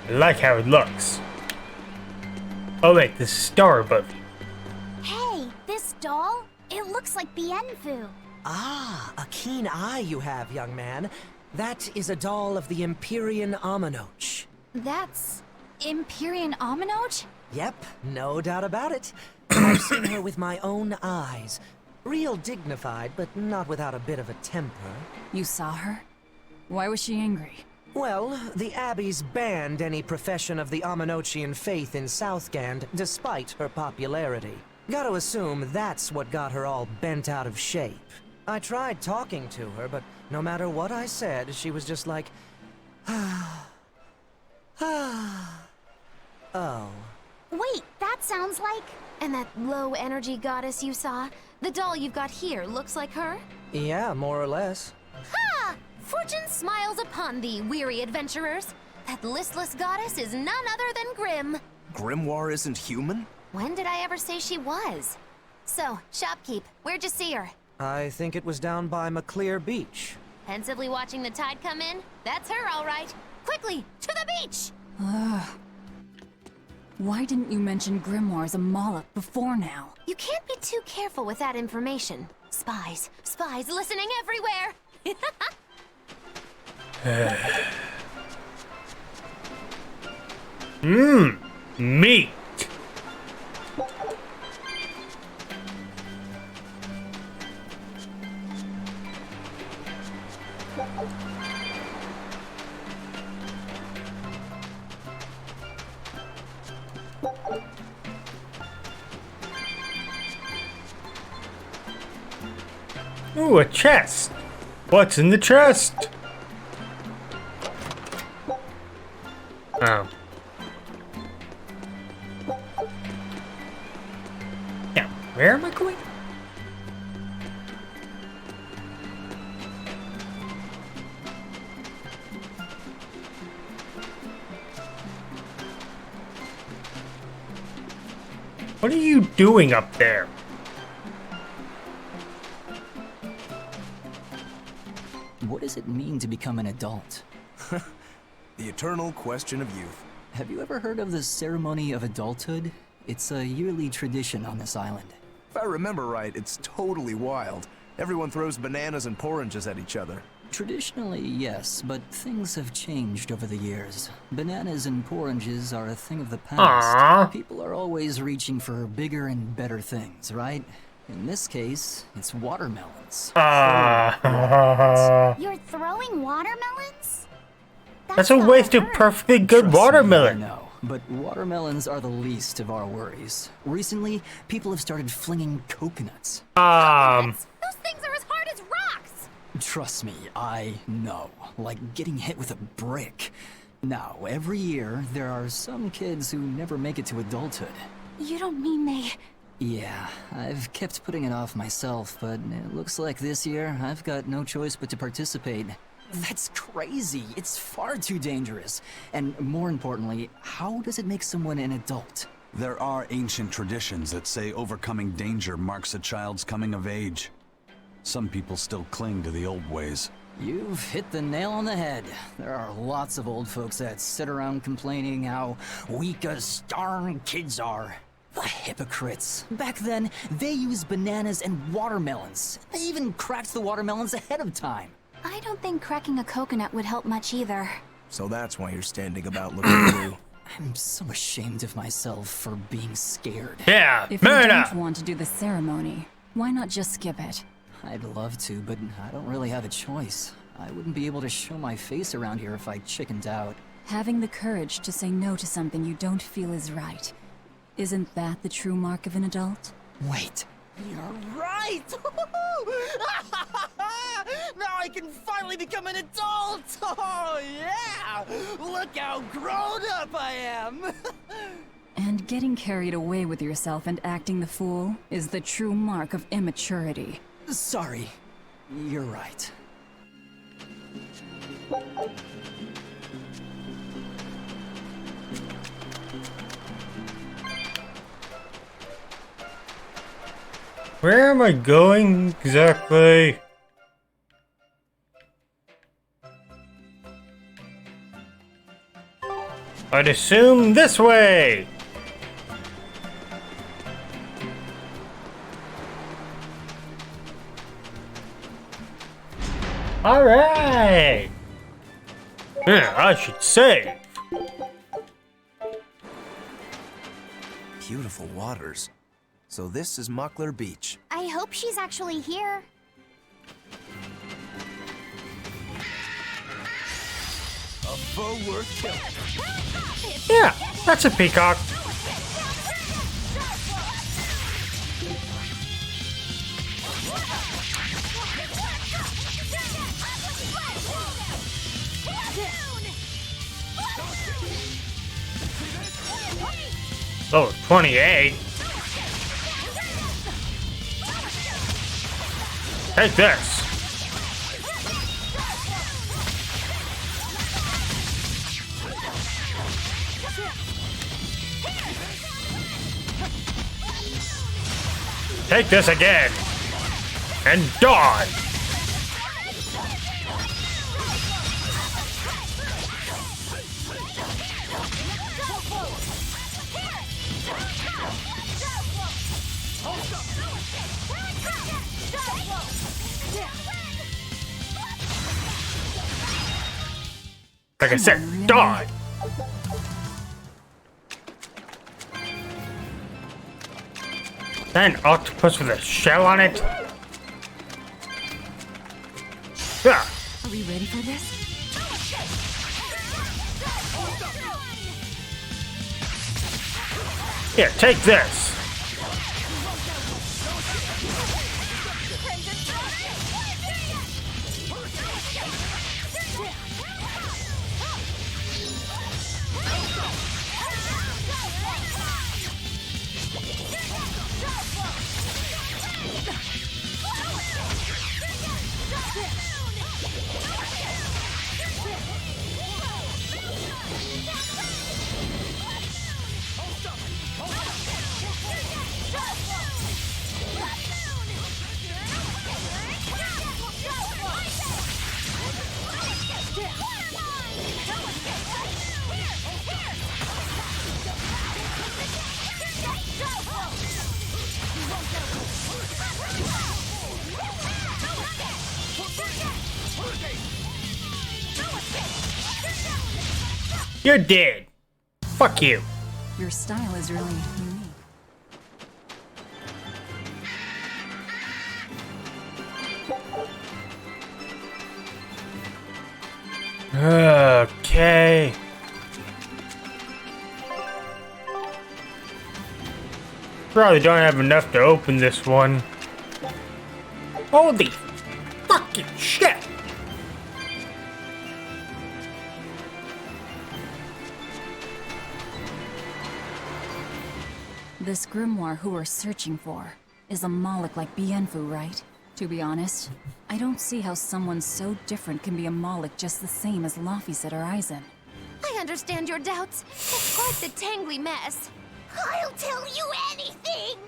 I like how it looks. Oh wait, there's a star above you. Hey, this doll? It looks like Bienfu. Ah, a keen eye you have, young man. That is a doll of the Empyrean Aminoch. That's Empyrean Aminoch? Yep, no doubt about it. I've seen her with my own eyes. Real dignified, but not without a bit of a temper. You saw her? Why was she angry? Well, the Abbeys banned any profession of the Aminochian faith in Southgand, despite her popularity. Gotta assume that's what got her all bent out of shape. I tried talking to her, but no matter what I said, she was just like, oh. Wait, that sounds like... And that low-energy goddess you saw? The doll you've got here looks like her? Yeah, more or less. Ha! Fortune smiles upon thee, weary adventurers. That listless goddess is none other than Grim. Grimoire isn't human? When did I ever say she was? So, shopkeep, where'd you see her? I think it was down by McClear Beach. Pensively watching the tide come in? That's her, all right. Quickly, to the beach! Why didn't you mention Grimoire as a Moloch before now? You can't be too careful with that information. Spies, spies listening everywhere! Meat. Ooh, a chest. What's in the chest? Oh. Now, where am I going? What are you doing up there? What does it mean to become an adult? The eternal question of youth. Have you ever heard of the ceremony of adulthood? It's a yearly tradition on this island. If I remember right, it's totally wild. Everyone throws bananas and oranges at each other. Traditionally, yes, but things have changed over the years. Bananas and oranges are a thing of the past. Aww. People are always reaching for bigger and better things, right? In this case, it's watermelons. You're throwing watermelons? That's a waste of perfectly good Trust me, watermelon. I know, but watermelons are the least of our worries. Recently, people have started flinging coconuts. Those things are as hard as rocks! Trust me, I know. Like getting hit with a brick. Now, every year, there are some kids who never make it to adulthood. You don't mean they... Yeah, I've kept putting it off myself, but it looks like this year I've got no choice but to participate. That's crazy. It's far too dangerous. And more importantly, how does it make someone an adult? There are ancient traditions that say overcoming danger marks a child's coming of age. Some people still cling to the old ways. You've hit the nail on the head. There are lots of old folks that sit around complaining how weak us darn kids are. The hypocrites. Back then, they used bananas and watermelons. They even cracked the watermelons ahead of time. I don't think cracking a coconut would help much either. So that's why you're standing about looking blue. I'm so ashamed of myself for being scared. Yeah, If you don't want to do the ceremony, why not just skip it? I'd love to, but I don't really have a choice. I wouldn't be able to show my face around here if I chickened out. Having the courage to say no to something you don't feel is right. Isn't that the true mark of an adult? Wait. You're right! Now I can finally become an adult! Oh, yeah! Look how grown up I am! And getting carried away with yourself and acting the fool is the true mark of immaturity. Sorry. You're right. Where am I going exactly? I'd assume this way. All right. Yeah, I should save. Beautiful waters. So this is Muckler Beach. I hope she's actually here. A foe worth killing. Yeah, that's a peacock. Oh, 28. Take this. Take this again. And die. Like I said, die! Is that an octopus with a shell on it? Yeah. Are we ready for this? Here, take this. You're dead. Fuck you. Your style is really unique. Okay. Probably don't have enough to open this one. Holy fucking shit! This grimoire who we're searching for is a Moloch like Bienfu, right? To be honest, I don't see how someone so different can be a Moloch just the same as Laphicet or Aizen. I understand your doubts. It's quite the tangly mess. I'll tell you anything!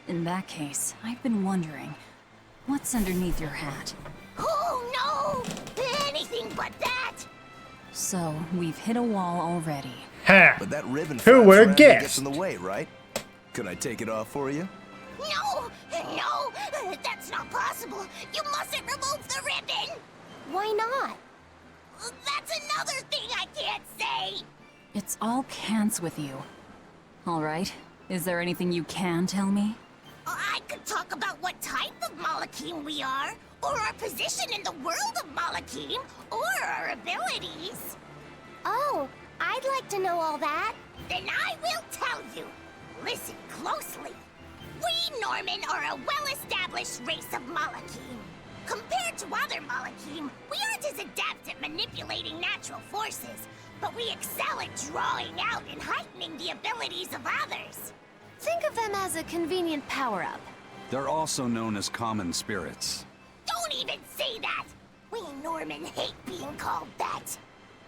In that case, I've been wondering, what's underneath your hat? Oh no! but that! So, we've hit a wall already. Huh. But that ribbon Who would have flaps around and gets guessed? in the way, right? Could I take it off for you? No! No! That's not possible! You mustn't remove the ribbon! Why not? That's another thing I can't say! It's all cans with you. Alright, is there anything you can tell me? I could talk about what type of Malakim we are, or our position in the world of Malakim, or our abilities. Oh, I'd like to know all that. Then I will tell you. Listen closely. We Norman are a well-established race of Malakim. Compared to other Malakim, we aren't as adept at manipulating natural forces, but we excel at drawing out and heightening the abilities of others. Think of them as a convenient power-up. They're also known as common spirits. Don't even say that! We Norman hate being called that.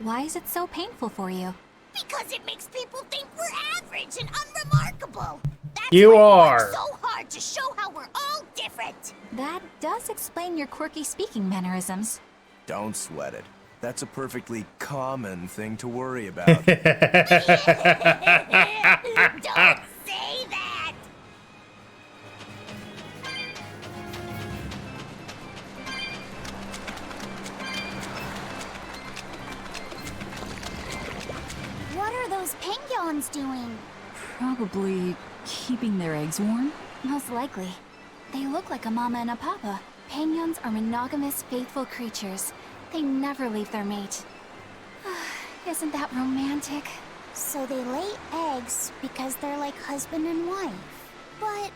Why is it so painful for you? Because it makes people think we're average and unremarkable. That's You why we are. work so hard to show how we're all different. That does explain your quirky speaking mannerisms. Don't sweat it. That's a perfectly common thing to worry about. Don't say that! What are those penguins doing? Probably keeping their eggs warm? Most likely. They look like a mama and a papa. Penguins are monogamous, faithful creatures. They never leave their mate. Isn't that romantic? So they lay eggs because they're like husband and wife. But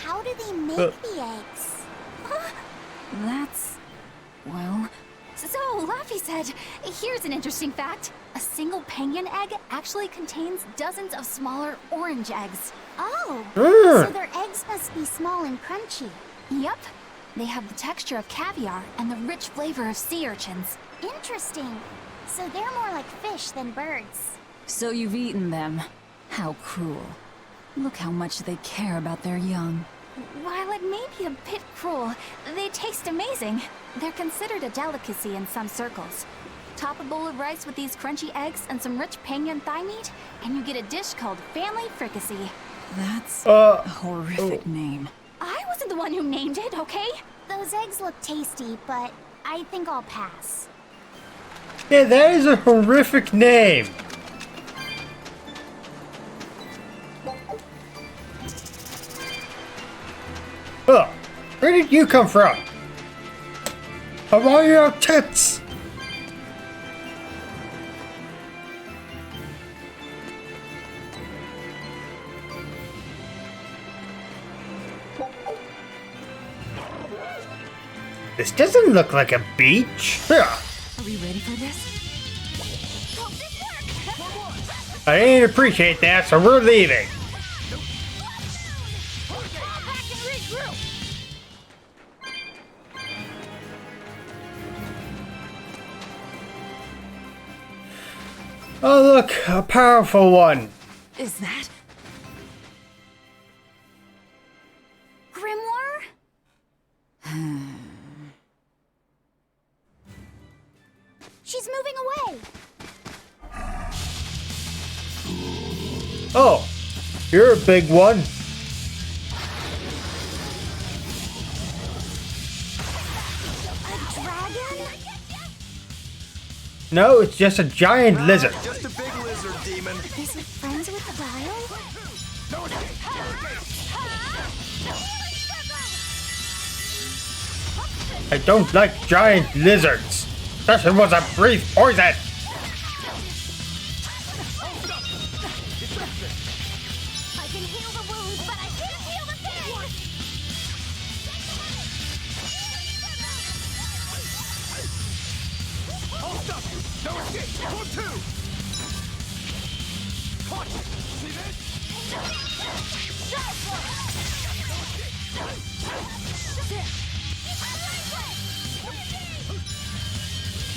how do they make the eggs? That's... well... So, Laffy said, here's an interesting fact. A single penguin egg actually contains dozens of smaller orange eggs. Oh, so their eggs must be small and crunchy. Yep. They have the texture of caviar and the rich flavor of sea urchins. Interesting. So they're more like fish than birds. So you've eaten them. How cruel. Look how much they care about their young. While it may be a bit cruel, they taste amazing. They're considered a delicacy in some circles. Top a bowl of rice with these crunchy eggs and some rich penguin thigh meat, and you get a dish called family fricassee. That's a horrific name. I wasn't the one who named it, okay? Those eggs look tasty, but I think I'll pass. Yeah, that is a horrific name. Oh, where did you come from? How are your tits? This doesn't look like a beach. Yeah. Are we ready for this? I didn't appreciate that, so we're leaving. Oh look, a powerful one. Is that... Grimoire? She's moving away. Oh, you're a big one. A dragon? No, it's just a giant lizard. Just a big lizard demon. Is it friends with the Dial? I don't like giant lizards. That was a brief poison. I can heal the wounds, but I can't heal the pain! I'll stop you! No escape! Go two! Caught you! See this?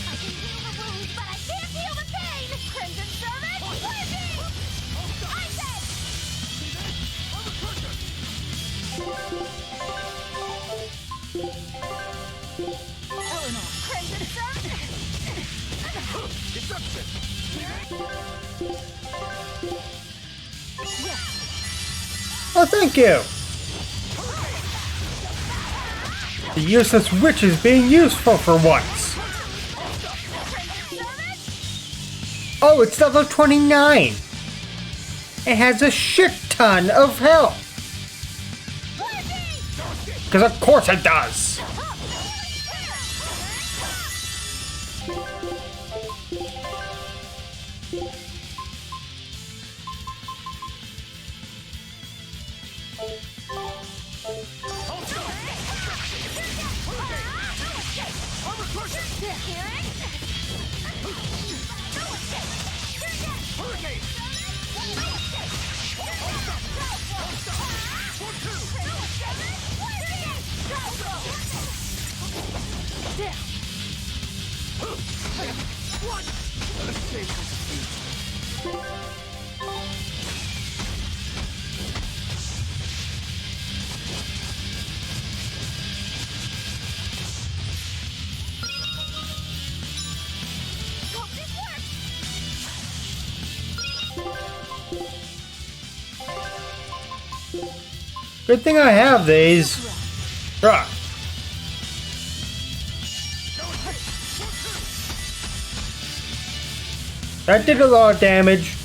I can heal the wounds, but I can't heal the pain! Crimson Servant, working! I said! Eleanor, Crimson Servant! Oh, thank you. The useless witch is being useful for once. Oh, it's level 29. It has a shit ton of health. Because of course it does. Good thing I have these. Right. That did a lot of damage.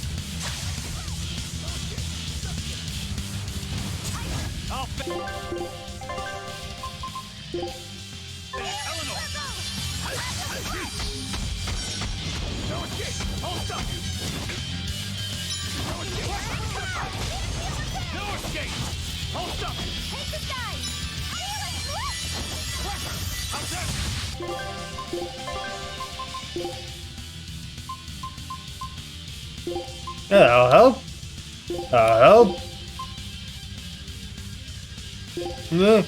That'll help. That'll help. Yeah.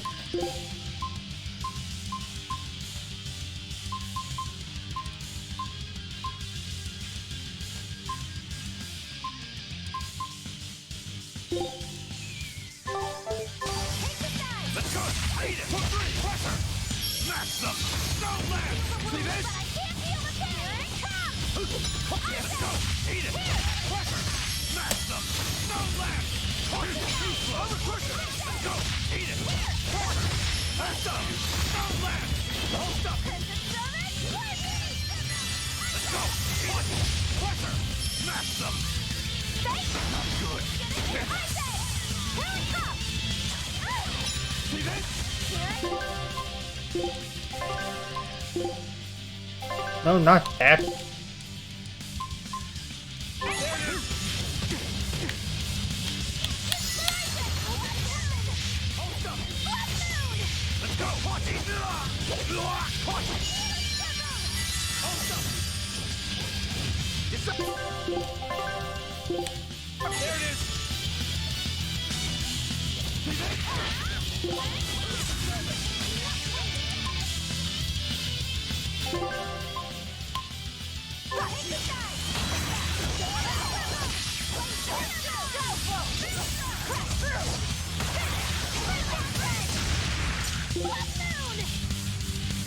No, not that.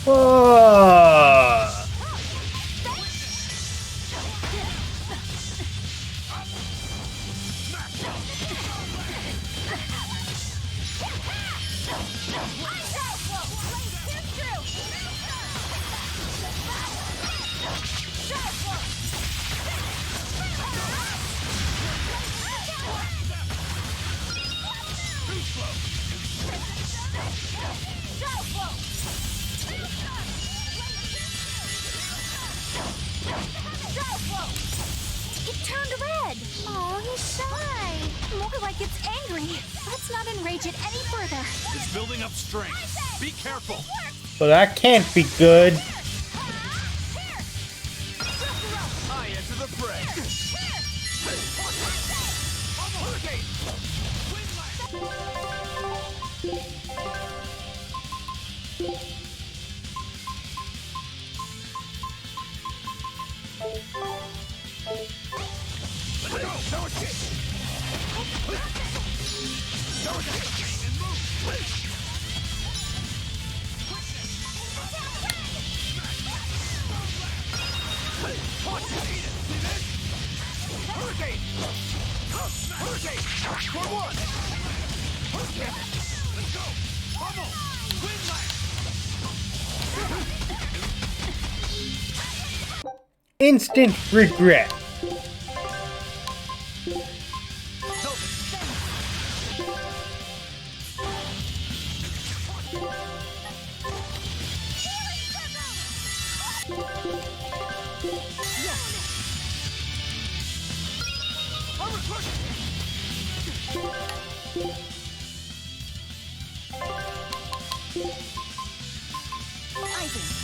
Whoa. It turned red. Oh, he's shy. More like it's angry. Let's not enrage it any further. It's building up strength. Be careful. Well, that can't be good. I enter the fray. Instant regret.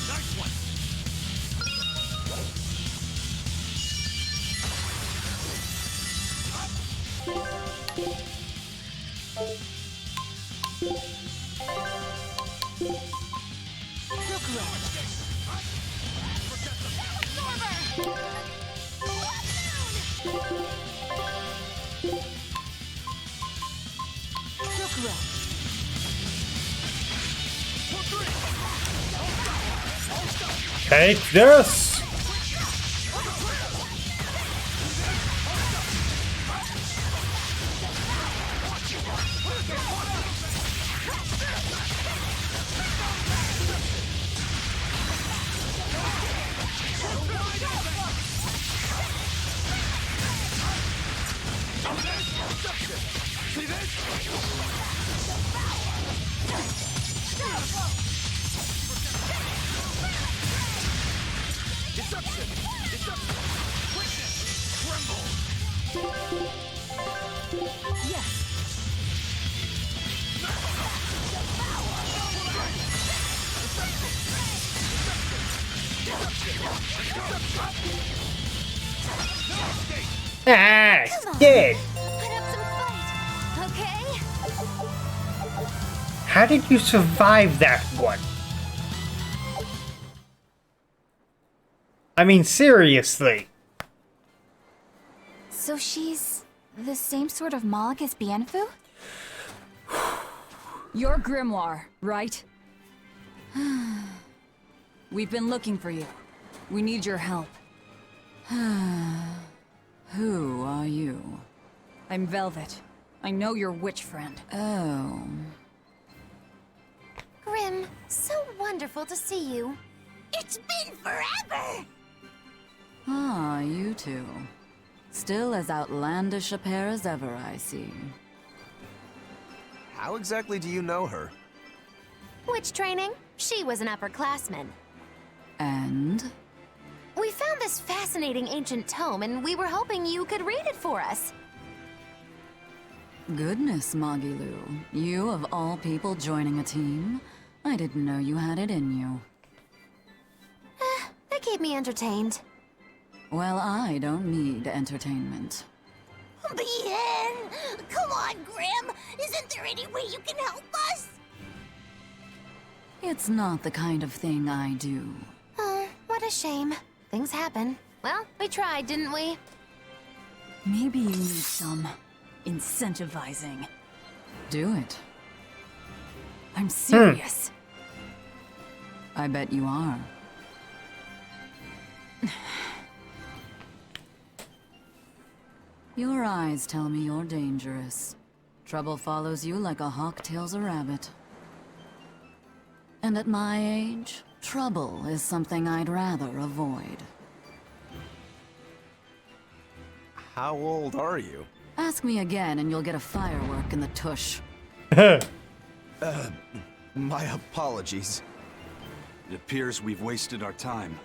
Nice one. Take this! See this? Deception! Deception! Quickness! Tremble! Yes. Ah, dead! Okay? How did you survive that one? I mean, seriously. So she's the same sort of Moloch as Bienfu? You're Grimoire, right? We've been looking for you. We need your help. Who are you? I'm Velvet. I know your witch friend. Oh. Grim, so wonderful to see you. It's been forever! Ah, you two. Still as outlandish a pair as ever, I see. How exactly do you know her? Witch training? She was an upperclassman. And? We found this fascinating ancient tome, and we were hoping you could read it for us. Goodness, Magilu. You of all people joining a team? I didn't know you had it in you. That keep me entertained. Well, I don't need entertainment. Bien! Come on, Grim! Isn't there any way you can help us? It's not the kind of thing I do. Oh, what a shame. Things happen. Well, we tried, didn't we? Maybe you need some incentivizing. Do it. I'm serious. I bet you are. Your eyes tell me you're dangerous. Trouble follows you like a hawk tails a rabbit. And at my age, trouble is something I'd rather avoid. How old are you? Ask me again and you'll get a firework in the tush. My apologies. It appears we've wasted our time.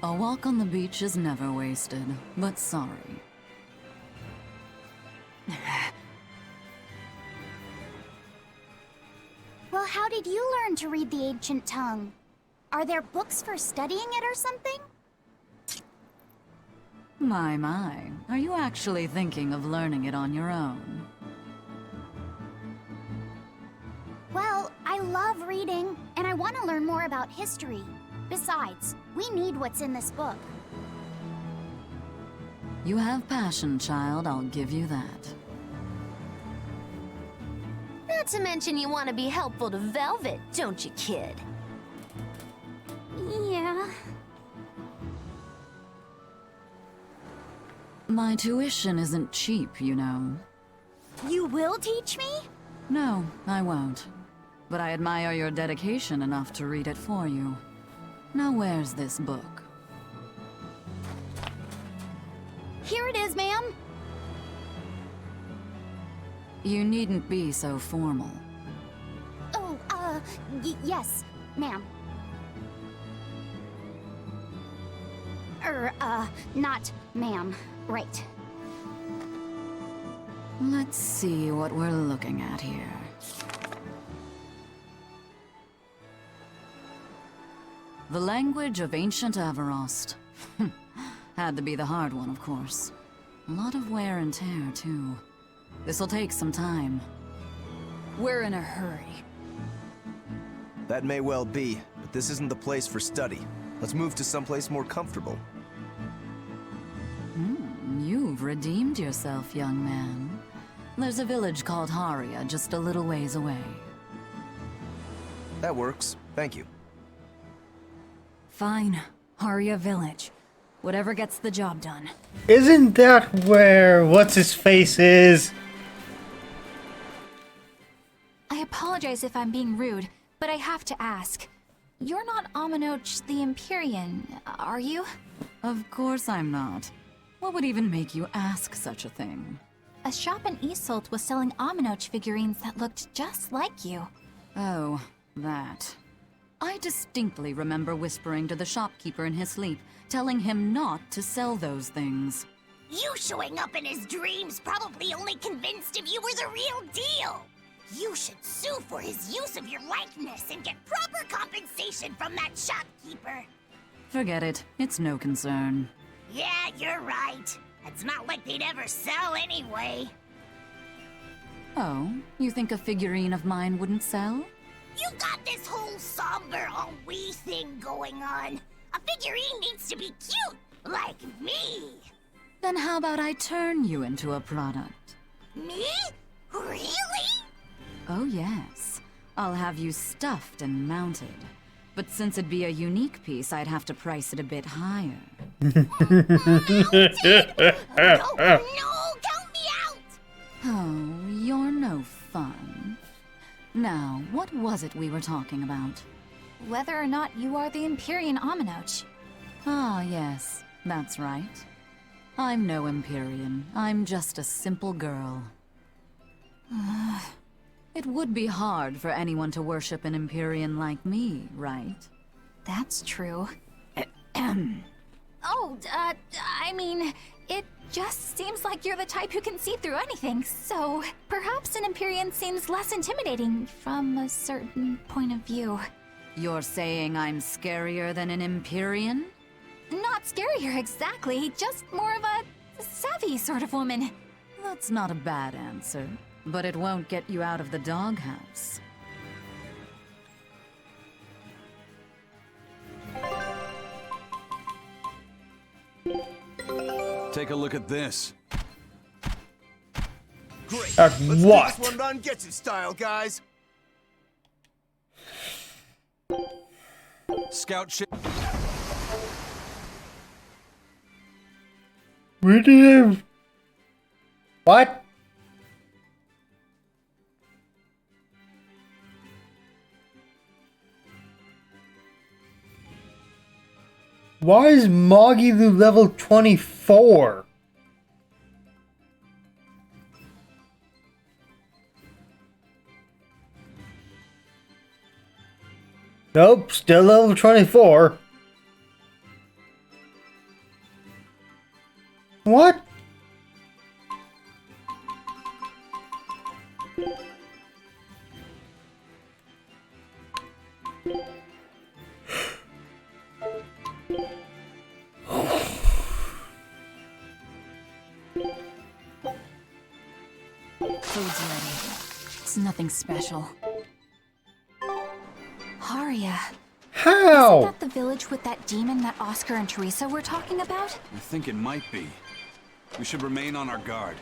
A walk on the beach is never wasted, but sorry. Well, how did you learn to read the ancient tongue? Are there books for studying it or something? My. Are you actually thinking of learning it on your own? Well, I love reading, and I want to learn more about history. Besides, we need what's in this book. You have passion, child, I'll give you that. Not to mention you want to be helpful to Velvet, don't you, kid? Yeah. My tuition isn't cheap, you know. You will teach me? No, I won't. But I admire your dedication enough to read it for you. Now where's this book? Here it is, ma'am. You needn't be so formal. Oh, yes, ma'am. Not ma'am. Right. Let's see what we're looking at here. The language of ancient Avarost. Had to be the hard one, of course. A lot of wear and tear, too. This'll take some time. We're in a hurry. That may well be, but this isn't the place for study. Let's move to someplace more comfortable. You've redeemed yourself, young man. There's a village called Haria just a little ways away. That works. Thank you. Fine. Haria Village. Whatever gets the job done. Isn't that where what's-his-face is? I apologize if I'm being rude, but I have to ask. You're not Aminoch the Empyrean, are you? Of course I'm not. What would even make you ask such a thing? A shop in Isolt was selling Aminoch figurines that looked just like you. Oh, that. I distinctly remember whispering to the shopkeeper in his sleep, telling him not to sell those things. You showing up in his dreams probably only convinced him you were the real deal. You should sue for his use of your likeness and get proper compensation from that shopkeeper. Forget it. It's no concern. Yeah, you're right. It's not like they'd ever sell anyway. Oh, you think a figurine of mine wouldn't sell? You got this whole somber all-we thing going on. A figurine needs to be cute, like me. Then how about I turn you into a product? Me? Really? Oh yes. I'll have you stuffed and mounted. But since it'd be a unique piece, I'd have to price it a bit higher. No, count me out! Oh, you're no fun. Now, what was it we were talking about? Whether or not you are the Empyrean Aminoch. Ah, yes, that's right. I'm no Empyrean. I'm just a simple girl. It would be hard for anyone to worship an Empyrean like me, right? That's true. I mean, it just seems like you're the type who can see through anything, so perhaps an Empyrean seems less intimidating from a certain point of view. You're saying I'm scarier than an Empyrean? Not scarier exactly, just more of a savvy sort of woman. That's not a bad answer, but it won't get you out of the doghouse. Take a look at this. Great. Let's Let's do this one on Getsu style, guys. Scout ship. Where do you... What? Why is Magilu level 24? Nope, still level 24. What? Food's ready. It's nothing special. Haria. How? Isn't that the village with that demon that Oscar and Teresa were talking about? I think it might be. We should remain on our guard.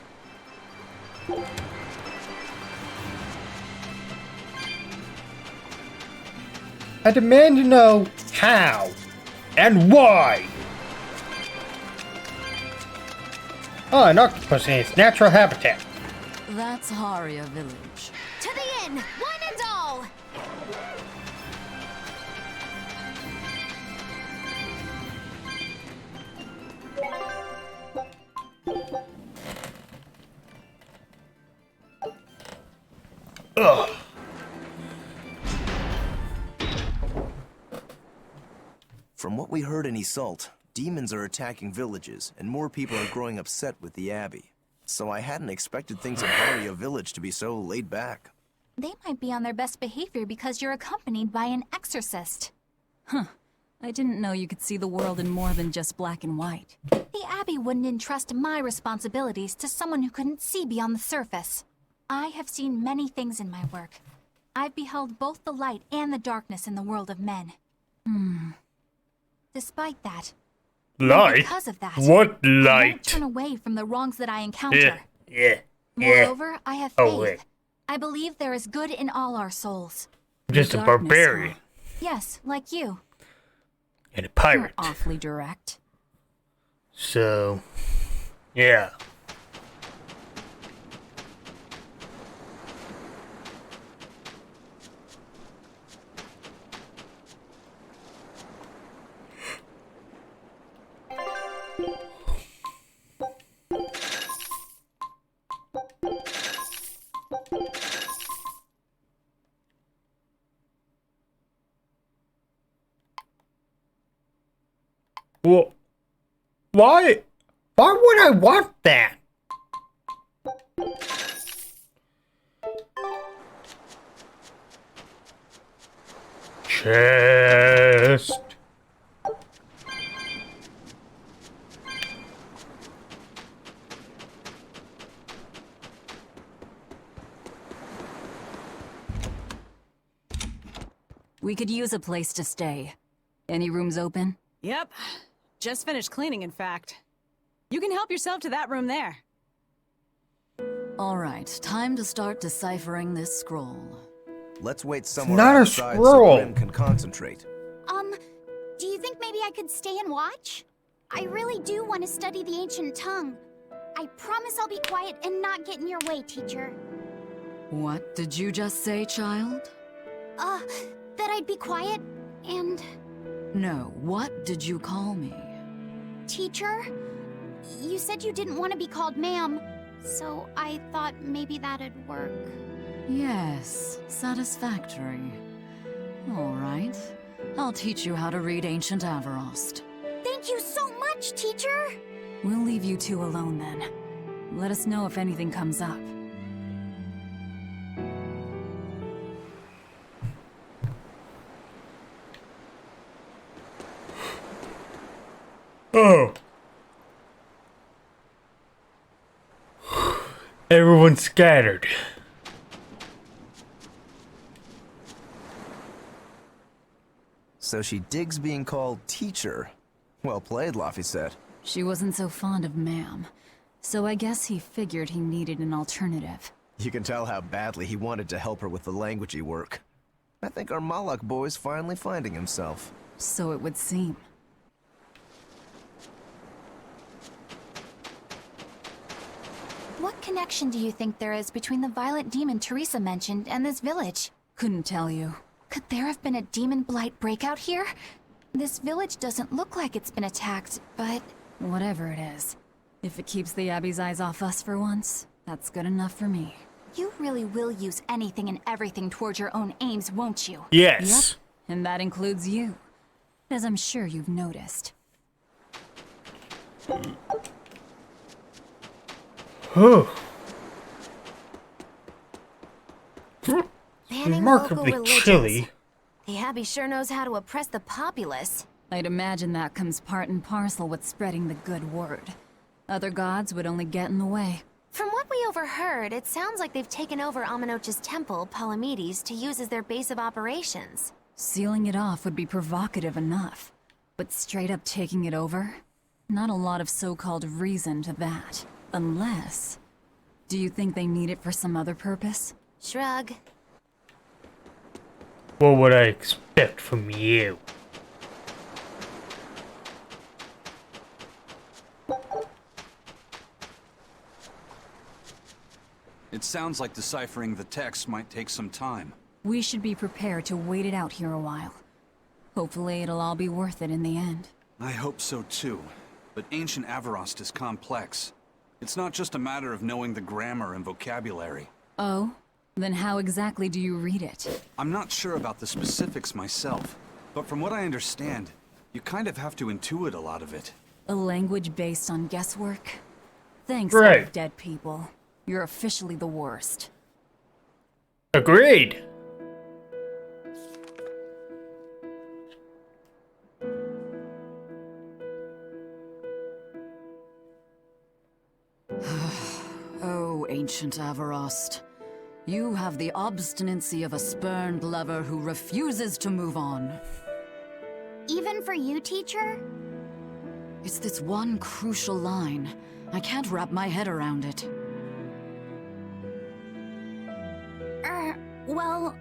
I demand to know how and why. Oh, an octopus in its natural habitat. That's Haria Village. To the inn, one and all! Ugh. From what we heard in Iseult, demons are attacking villages, and more people are growing upset with the Abbey. So I hadn't expected things in Haria Village to be so laid back. They might be on their best behavior because you're accompanied by an exorcist. Huh. I didn't know you could see the world in more than just black and white. The Abbey wouldn't entrust my responsibilities to someone who couldn't see beyond the surface. I have seen many things in my work. I've beheld both the light and the darkness in the world of men. Despite that, Light? because of that, What I light? won't turn away from the wrongs that I encounter. Yeah. Moreover, I have faith. Oh, wait. I believe there is good in all our souls. I'm just a barbarian. Yes, like you. And a pirate. You're awfully direct. So, yeah. Well, why? Why would I want that? Chest. We could use a place to stay. Any rooms open? Yep. Just finished cleaning, in fact. You can help yourself to that room there. All right, time to start deciphering this scroll. Let's wait somewhere not a outside scroll. so Grim can concentrate. Do you think maybe I could stay and watch? I really do want to study the ancient tongue. I promise I'll be quiet and not get in your way, teacher. What did you just say, child? That I'd be quiet and... No, what did you call me? Teacher? You said you didn't want to be called ma'am, so I thought maybe that'd work. Yes, satisfactory. All right. I'll teach you how to read Ancient Avarost. Thank you so much, teacher! We'll leave you two alone then. Let us know if anything comes up. Oh. Everyone's scattered. So she digs being called teacher. Well played, Laphicet. She wasn't so fond of ma'am, so I guess he figured he needed an alternative. You can tell how badly he wanted to help her with the languagey work. I think our Malak boy's finally finding himself. So it would seem. What connection do you think there is between the violent demon Teresa mentioned and this village? Couldn't tell you. Could there have been a demon blight breakout here? This village doesn't look like it's been attacked, but... Whatever it is. If it keeps the Abbey's eyes off us for once, that's good enough for me. You really will use anything and everything towards your own aims, won't you? Yes. Yep, and that includes you. As I'm sure you've noticed. Banning Remarkably local religions. chilly. The Abbey sure knows how to oppress the populace. I'd imagine that comes part and parcel with spreading the good word. Other gods would only get in the way. From what we overheard, it sounds like they've taken over Amenoch's temple, Palamedes, to use as their base of operations. Sealing it off would be provocative enough. But straight up taking it over? Not a lot of so-called reason to that. Unless... Do you think they need it for some other purpose? Shrug. What would I expect from you? It sounds like deciphering the text might take some time. We should be prepared to wait it out here a while. Hopefully it'll all be worth it in the end. I hope so too. But ancient Avarost is complex. It's not just a matter of knowing the grammar and vocabulary. Oh? Then how exactly do you read it? I'm not sure about the specifics myself, but from what I understand, you kind of have to intuit a lot of it. A language based on guesswork? Thanks, Right. dead people. You're officially the worst. Agreed. Oh, ancient Avarost. You have the obstinacy of a spurned lover who refuses to move on. Even for you, teacher? It's this one crucial line. I can't wrap my head around it. Well,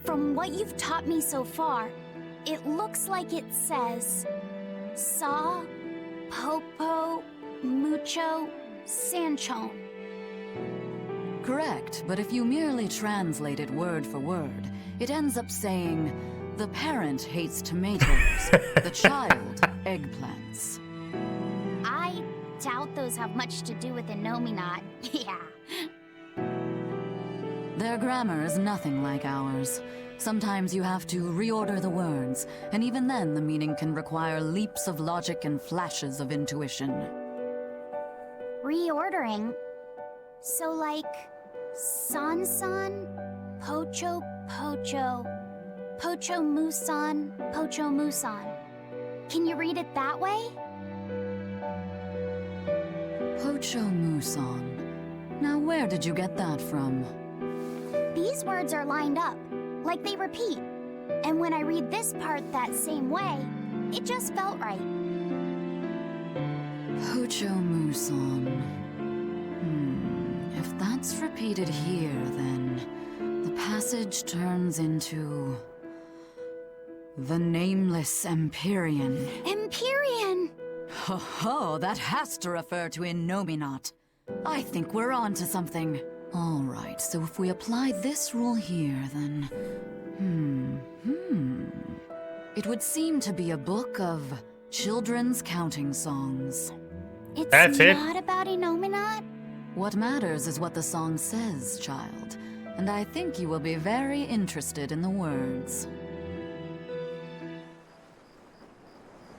from what you've taught me so far, it looks like it says Saw, Popo, Mucho, Sanchon. Correct, but if you merely translate it word for word, it ends up saying, the parent hates tomatoes, the child eggplants. I doubt those have much to do with Innominat. Yeah. Their grammar is nothing like ours. Sometimes you have to reorder the words, and even then the meaning can require leaps of logic and flashes of intuition. Reordering? So like, San-san, Pocho Pocho, Pocho Musan, Pocho Musan. Can you read it that way? Pocho Muson. Now where did you get that from? These words are lined up, like they repeat. And when I read this part that same way, it just felt right. Pocho Muson. If that's repeated here, then the passage turns into the Nameless Empyrean. Empyrean! Ho ho, that has to refer to Innominat. I think we're on to something. All right, so if we apply this rule here, then... It would seem to be a book of children's counting songs. It's not about Innominat? What matters is what the song says, child. And I think you will be very interested in the words.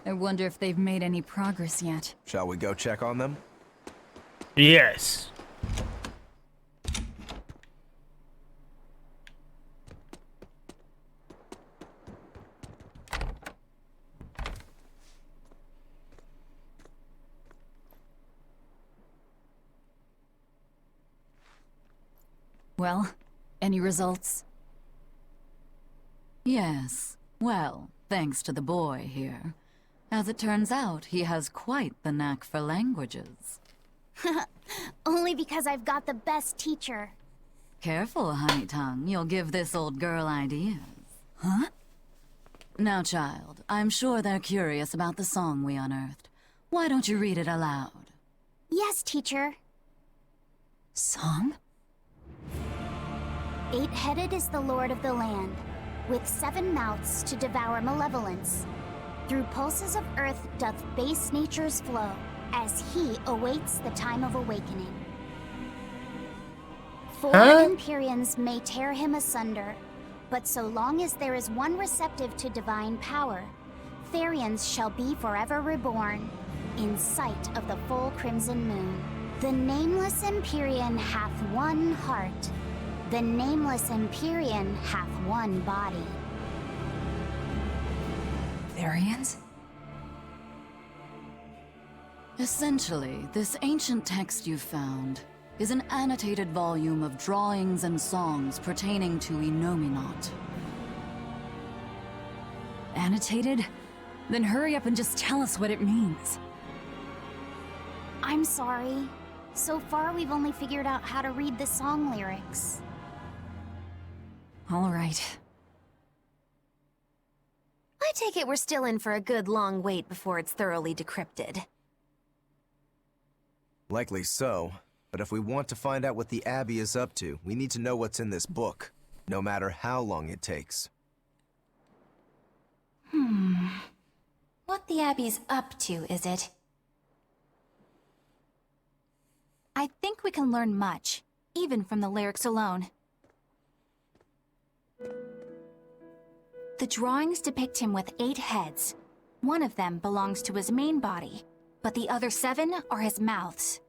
I wonder if they've made any progress yet. Shall we go check on them? Yes. Well, any results? Yes. Well, thanks to the boy here. As it turns out, he has quite the knack for languages. Only because I've got the best teacher. Careful, honey tongue. You'll give this old girl ideas. Huh? Now, child, I'm sure they're curious about the song we unearthed. Why don't you read it aloud? Yes, teacher. Song? 8-headed is the lord of the land, with 7 mouths to devour malevolence. Through pulses of earth doth base nature's flow, as he awaits the time of awakening. 4 Empyreans may tear him asunder, but so long as there is one receptive to divine power, Therians shall be forever reborn, in sight of the full crimson moon. The nameless Empyrean hath one heart, the nameless Empyrean hath one body. Therians? Essentially, this ancient text you found is an annotated volume of drawings and songs pertaining to Innominat. Annotated? Then hurry up and just tell us what it means. I'm sorry. So far, we've only figured out how to read the song lyrics. All right. I take it we're still in for a good long wait before it's thoroughly decrypted. Likely so. But if we want to find out what the Abbey is up to, we need to know what's in this book, no matter how long it takes. What the Abbey's up to, is it? I think we can learn much, even from the lyrics alone. The drawings depict him with 8 heads. One of them belongs to his main body, but the other 7 are his mouths.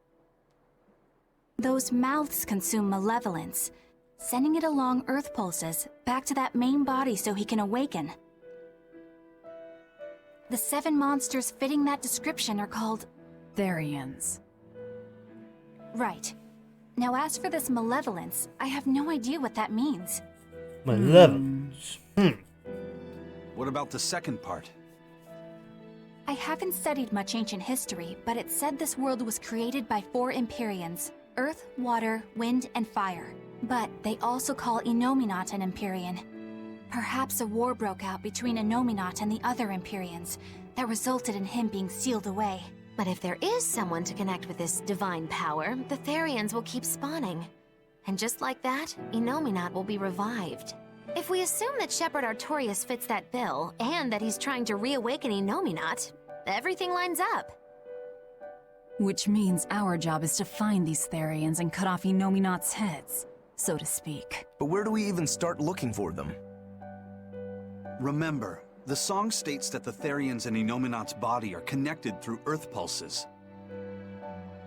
Those mouths consume malevolence, sending it along Earth pulses back to that main body so he can awaken. The 7 monsters fitting that description are called Therians. Right. Now as for this malevolence, I have no idea what that means. Malevolence. What about the second part? I haven't studied much ancient history, but it said this world was created by 4 Empyreans: Earth, Water, Wind, and Fire. But they also call Innominat an Empyrean. Perhaps a war broke out between Innominat and the other Empyreans that resulted in him being sealed away. But if there is someone to connect with this divine power, the Therians will keep spawning. And just like that, Innominat will be revived. If we assume that Shepherd Artorius fits that bill, and that he's trying to reawaken Innominat, everything lines up. Which means our job is to find these Therians and cut off Innominat's heads, so to speak. But where do we even start looking for them? Remember, the song states that the Therians and Innominat's body are connected through Earth pulses.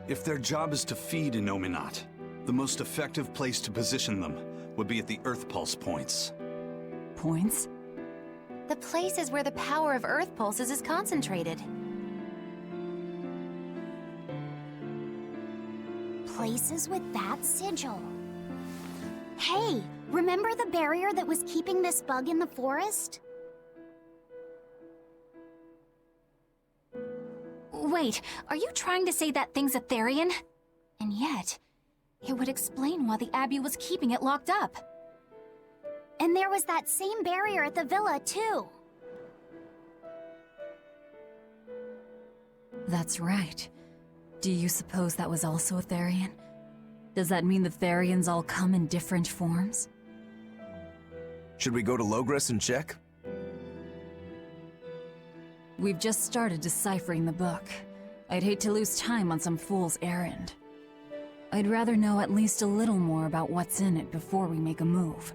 If their job is to feed Innominat, the most effective place to position them would be at the Earth pulse points. Points? The places where the power of Earth pulses is concentrated. Places with that sigil. Hey, remember the barrier that was keeping this bug in the forest? Wait, are you trying to say that thing's a Therian? And yet, it would explain why the Abbey was keeping it locked up. And there was that same barrier at the villa, too. That's right. Do you suppose that was also a Therian? Does that mean the Therians all come in different forms? Should we go to Logres and check? We've just started deciphering the book. I'd hate to lose time on some fool's errand. I'd rather know at least a little more about what's in it before we make a move.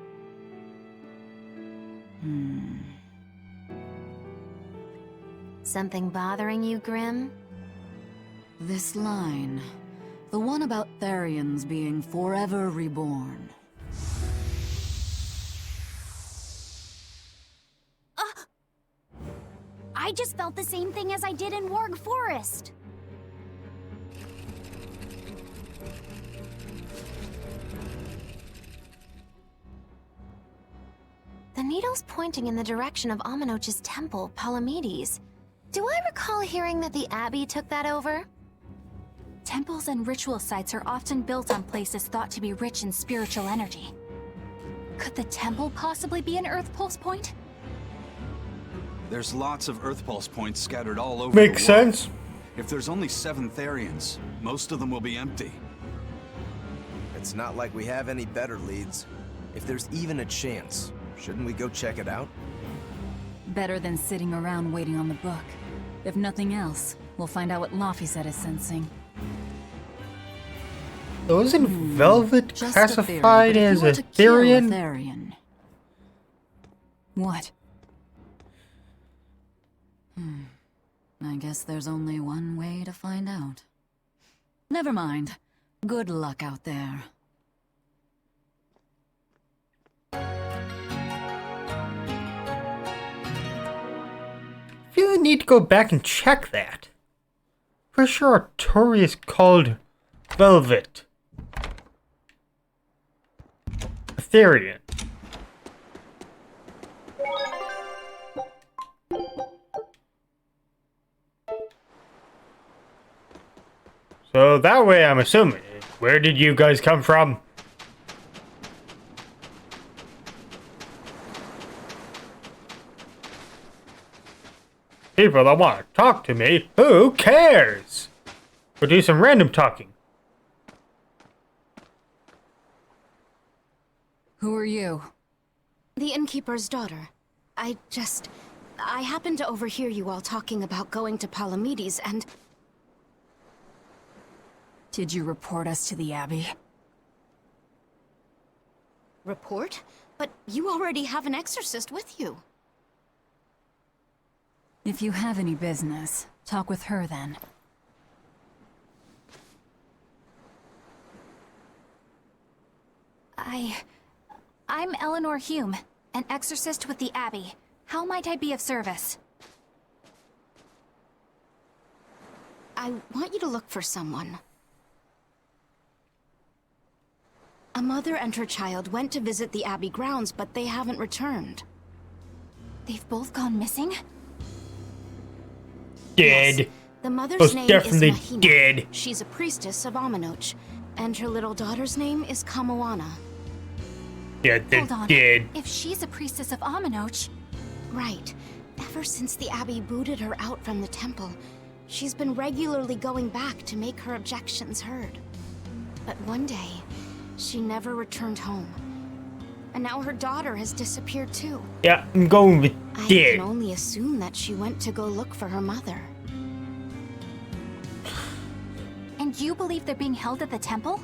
Something bothering you, Grim? This line. The one about Therians being forever reborn. I just felt the same thing as I did in Warg Forest. The needle's pointing in the direction of Amenoch's temple, Palamedes. Do I recall hearing that the Abbey took that over? Temples and ritual sites are often built on places thought to be rich in spiritual energy. Could the temple possibly be an Earth Pulse point? There's lots of Earth pulse points scattered all over Makes the world. sense. If there's only 7 Therians, most of them will be empty. It's not like we have any better leads. If there's even a chance, shouldn't we go check it out? Better than sitting around waiting on the book. If nothing else, we'll find out what Laphicet is sensing. So isn't Velvet Just classified a theory, but if as you a were to kill Therian? Therian. What? I guess there's only one way to find out. Never mind. Good luck out there. I feel the need to go back and check that. Pretty sure Artori is called Velvet. Therian. So that way I'm assuming. Where did you guys come from? People that want to talk to me, who cares? We'll do some random talking. Who are you? The innkeeper's daughter. I happened to overhear you all talking about going to Palamedes, and... Did you report us to the Abbey? Report? But you already have an exorcist with you. If you have any business, talk with her then. I'm Eleanor Hume, an exorcist with the Abbey. How might I be of service? I want you to look for someone. A mother and her child went to visit the Abbey grounds, but they haven't returned. They've both gone missing? Dead. Yes. The mother's Most name definitely is Mahina. dead. She's a priestess of Aminoch, and her little daughter's name is Kamoana. Yeah, they're Hold on. dead. If she's a priestess of Aminoch... Right. Ever since the Abbey booted her out from the temple, she's been regularly going back to make her objections heard. But one day, she never returned home. And now her daughter has disappeared too. Yeah, I'm going with I dead. can only assume that she went to go look for her mother. And you believe they're being held at the temple?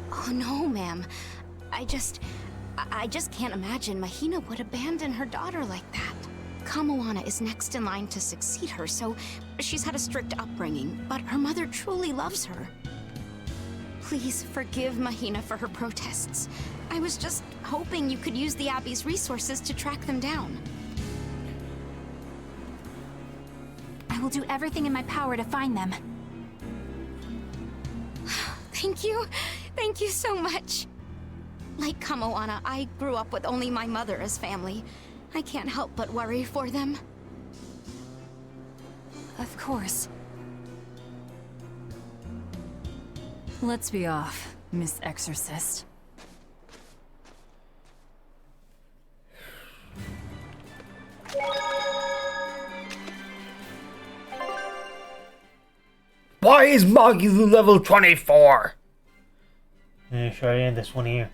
Oh no, ma'am. I just can't imagine Mahina would abandon her daughter like that. Kamoana is next in line to succeed her, so she's had a strict upbringing, but her mother truly loves her. Please forgive Mahina for her protests. I was just hoping you could use the Abbey's resources to track them down. I will do everything in my power to find them. Thank you. Thank you so much. Like Kamoana, I grew up with only my mother as family. I can't help but worry for them. Of course. Let's be off, Miss Exorcist. Why is Magulu level 24? Yeah, should I end this one here?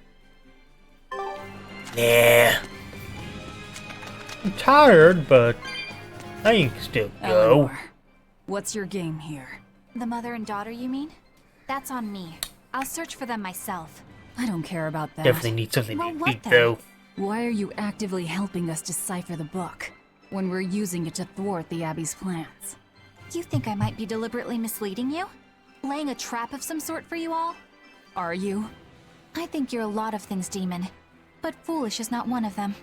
Nah. I'm tired, but I can still go. Eleanor, what's your game here? The mother and daughter, you mean? That's on me. I'll search for them myself. I don't care about that. Definitely need something Well, to what eat, then? though. Why are you actively helping us decipher the book, when we're using it to thwart the Abbey's plans? You think I might be deliberately misleading you? Laying a trap of some sort for you all? Are you? I think you're a lot of things, Demon. But foolish is not one of them.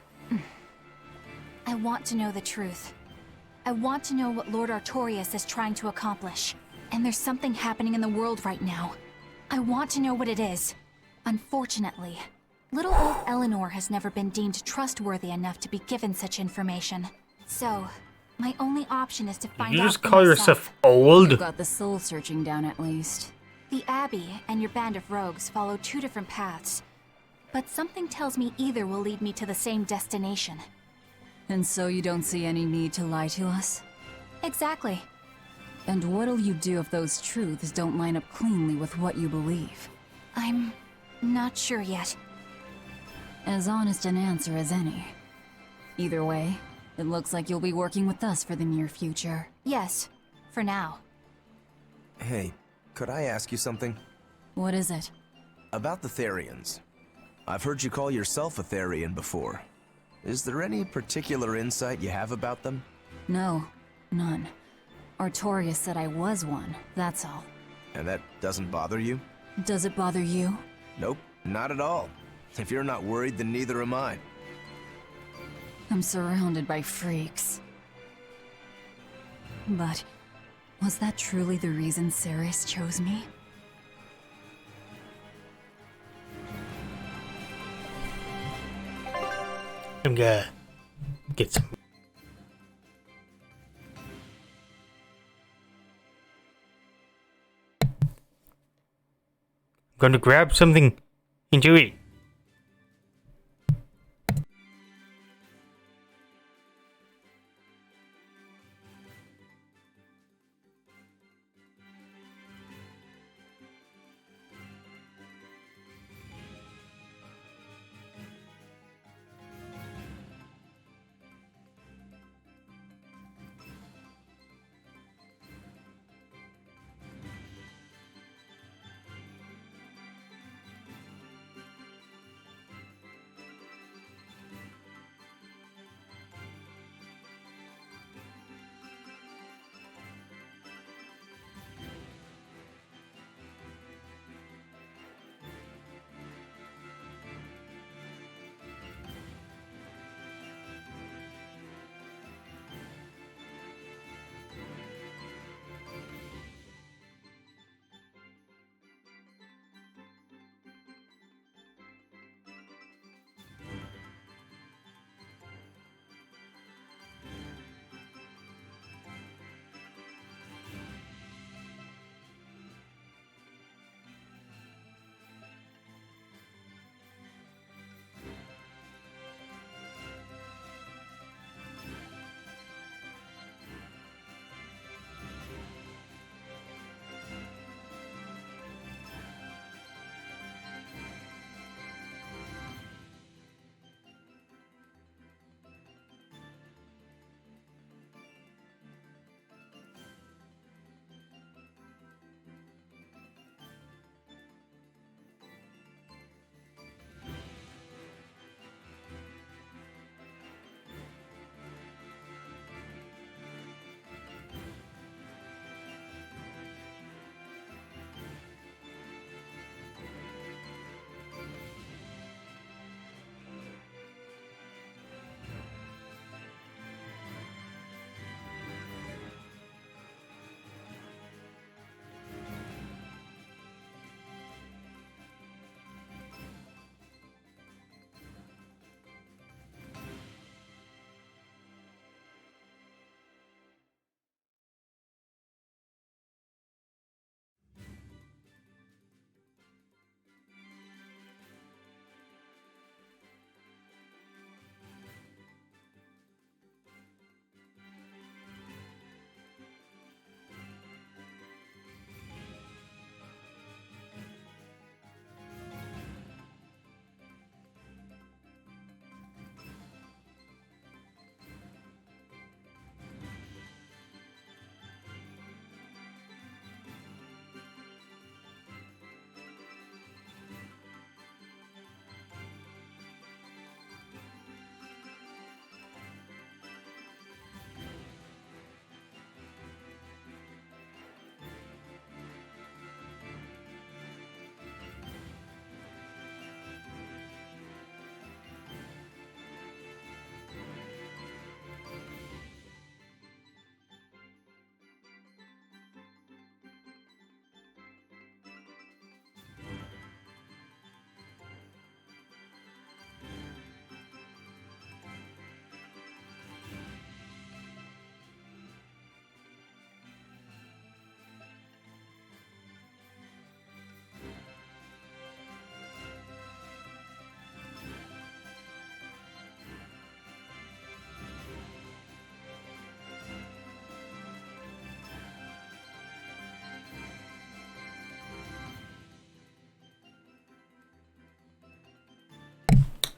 I want to know the truth. I want to know what Lord Artorias is trying to accomplish. And there's something happening in the world right now. I want to know what it is. Unfortunately, little old Eleanor has never been deemed trustworthy enough to be given such information. So, my only option is to find You out just for call myself. yourself old? You got the soul searching down at least. The Abbey and your band of rogues follow two different paths. But something tells me either will lead me to the same destination. And so you don't see any need to lie to us? Exactly. And what'll you do if those truths don't line up cleanly with what you believe? I'm not sure yet. As honest an answer as any. Either way, it looks like you'll be working with us for the near future. Yes, for now. Hey, could I ask you something? What is it? About the Therians. I've heard you call yourself a Therian before. Is there any particular insight you have about them? No, none. Artorias said I was one, that's all. And that doesn't bother you? Does it bother you? Nope, not at all. If you're not worried, then neither am I. I'm surrounded by freaks. But was that truly the reason Ceres chose me? I'm gonna get some. I'm gonna grab something and to eat.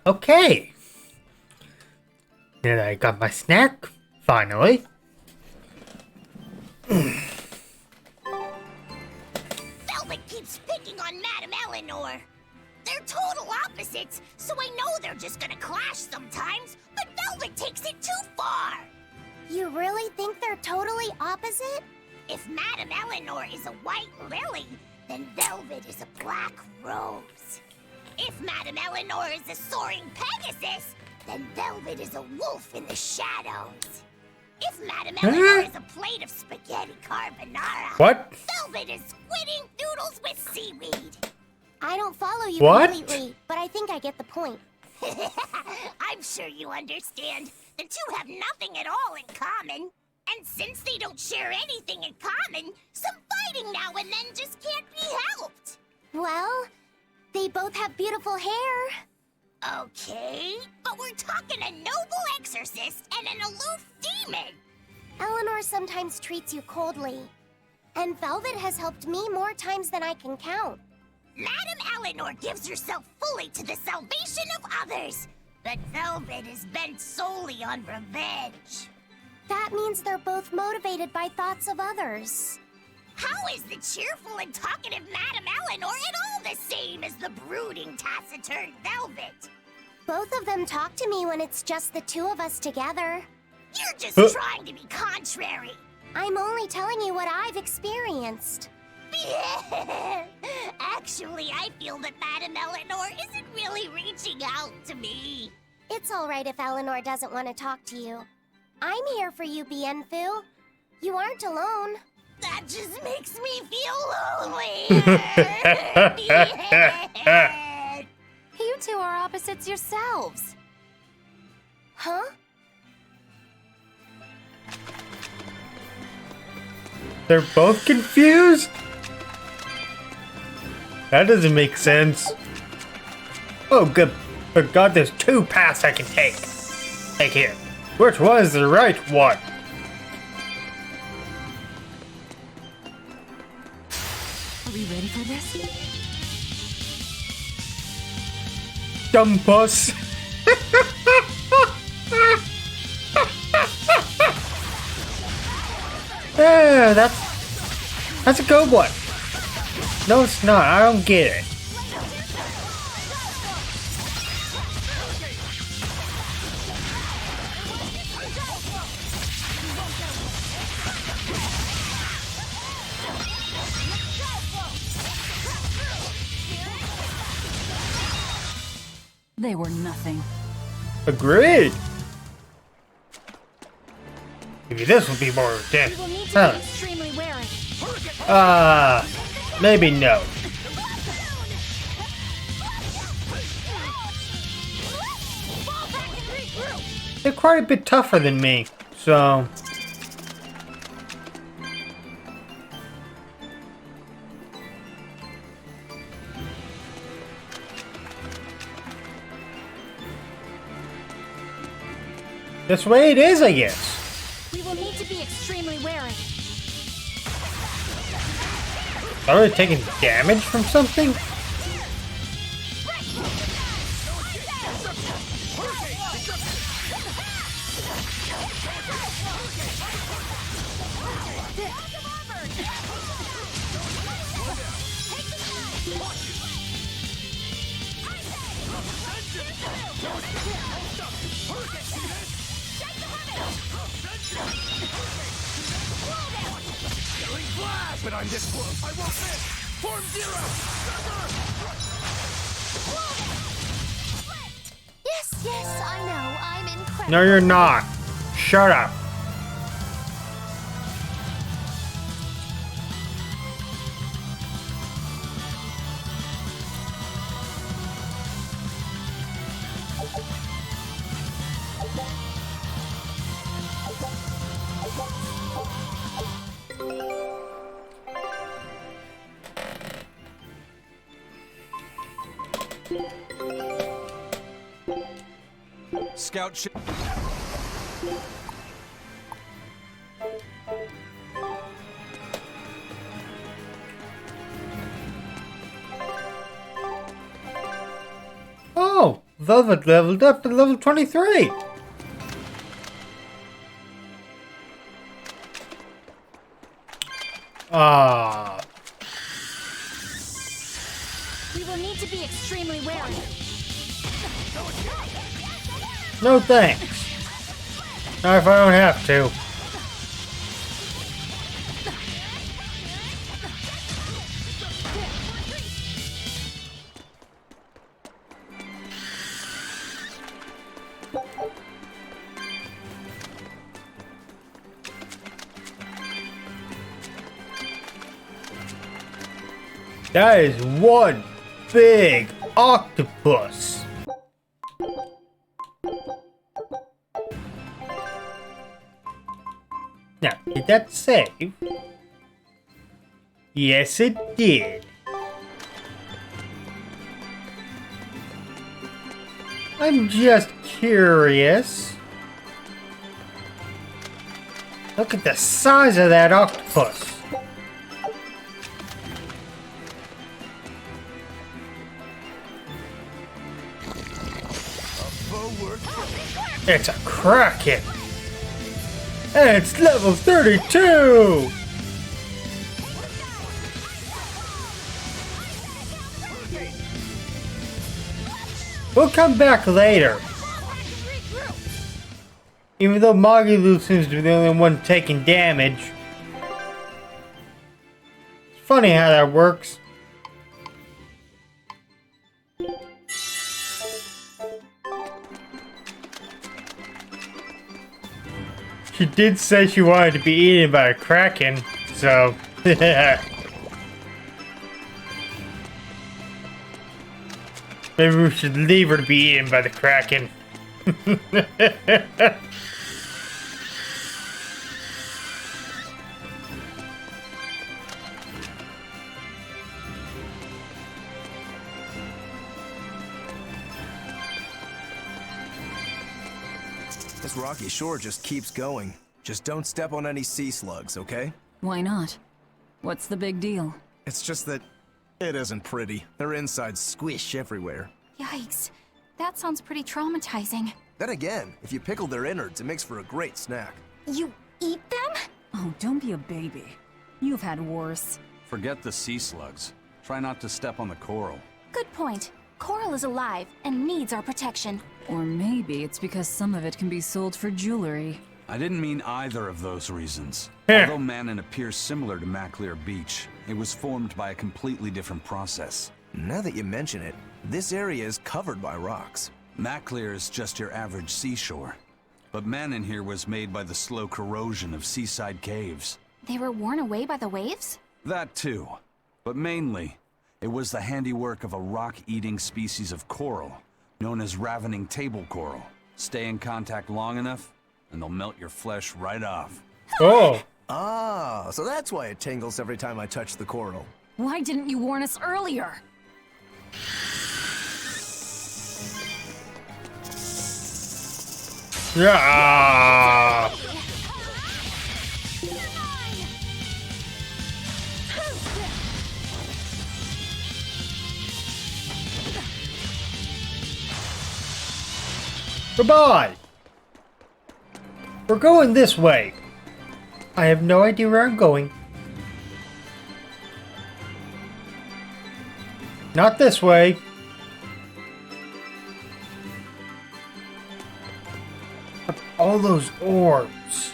Okay. Then I got my snack, finally. Velvet keeps picking on Madame Eleanor. They're total opposites, so I know they're just gonna clash sometimes, but Velvet takes it too far. You really think they're totally opposite? If Madame Eleanor is a white lily, then Velvet is a black rose. If Madame Eleanor is a soaring Pegasus, then Velvet is a wolf in the shadows. If Madame Eleanor is a plate of spaghetti carbonara, What? Velvet is squid ink noodles with seaweed. I don't follow you What? completely, but I think I get the point. I'm sure you understand. The two have nothing at all in common. And since they don't share anything in common, some fighting now and then just can't be helped. Well, they both have beautiful hair. Okay, but we're talking a noble exorcist and an aloof demon. Eleanor sometimes treats you coldly. And Velvet has helped me more times than I can count. Madame Eleanor gives herself fully to the salvation of others, but Velvet is bent solely on revenge. That means they're both motivated by thoughts of others. How is the cheerful and talkative Madame Eleanor at all the same as the brooding, taciturn Velvet? Both of them talk to me when it's just the two of us together. You're just trying to be contrary. I'm only telling you what I've experienced. Actually, I feel that Madame Eleanor isn't really reaching out to me. It's all right if Eleanor doesn't want to talk to you. I'm here for you, Bienfu. You aren't alone. That just makes me feel lonely. You two are opposites yourselves. Huh? They're both confused? That doesn't make sense. Oh, good. But God, there's two paths I can take. Take here. Which one is the right one? Are we ready for this? Dumb puss. Yeah, that's a good one. No, it's not. I don't get it. They were nothing. Agreed. Maybe this will be more intense. Huh. Maybe no. They're quite a bit tougher than me, so... This way it is, I guess. We will need to be extremely wary. Are they taking damage from something? But I'm this close. I won't miss. Form zero. Yes, I know. I'm incredible. No, you're not. Shut up. Scout ship. Oh, Velvet leveled up to level 23. Ah. We will need to be extremely wary. No thanks. Not if I don't have to. That is one big octopus. Now, did that save? Yes, it did. I'm just curious. Look at the size of that octopus. It's a kraken. And it's level 32! We'll come back later. Even though Magilu seems to be the only one taking damage. It's funny how that works. She did say she wanted to be eaten by a kraken, so... Maybe we should leave her to be eaten by the kraken. This rocky shore just keeps going. Just don't step on any sea slugs, okay? Why not? What's the big deal? It's just that it isn't pretty. Their insides squish everywhere. Yikes. That sounds pretty traumatizing. Then again, if you pickle their innards, it makes for a great snack. You eat them? Oh, don't be a baby. You've had worse. Forget the sea slugs. Try not to step on the coral. Good point. Coral is alive and needs our protection. Or maybe it's because some of it can be sold for jewelry. I didn't mean either of those reasons. Although Manon appears similar to Maclear Beach, it was formed by a completely different process. Now that you mention it, this area is covered by rocks. Maclear is just your average seashore. But Manon here was made by the slow corrosion of seaside caves. They were worn away by the waves? That too. But mainly, it was the handiwork of a rock-eating species of coral, known as ravening table coral. Stay in contact long enough, and they'll melt your flesh right off. Oh! Ah, so that's why it tingles every time I touch the coral. Why didn't you warn us earlier? Yeah! Goodbye! We're going this way. I have no idea where I'm going. Not this way. All those orbs.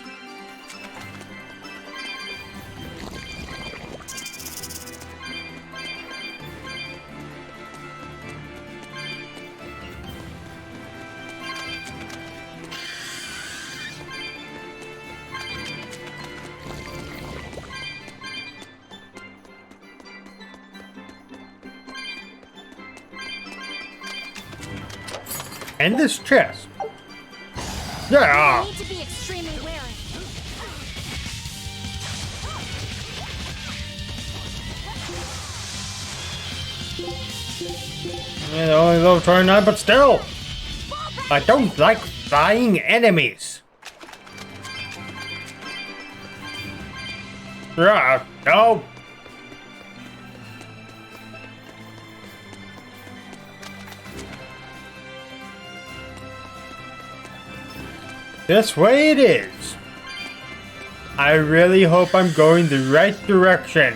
And this chest. Yeah. We need to be extremely wary. Yeah, only level 29, but still. I don't like flying enemies. Yeah, no. This way it is. I really hope I'm going the right direction.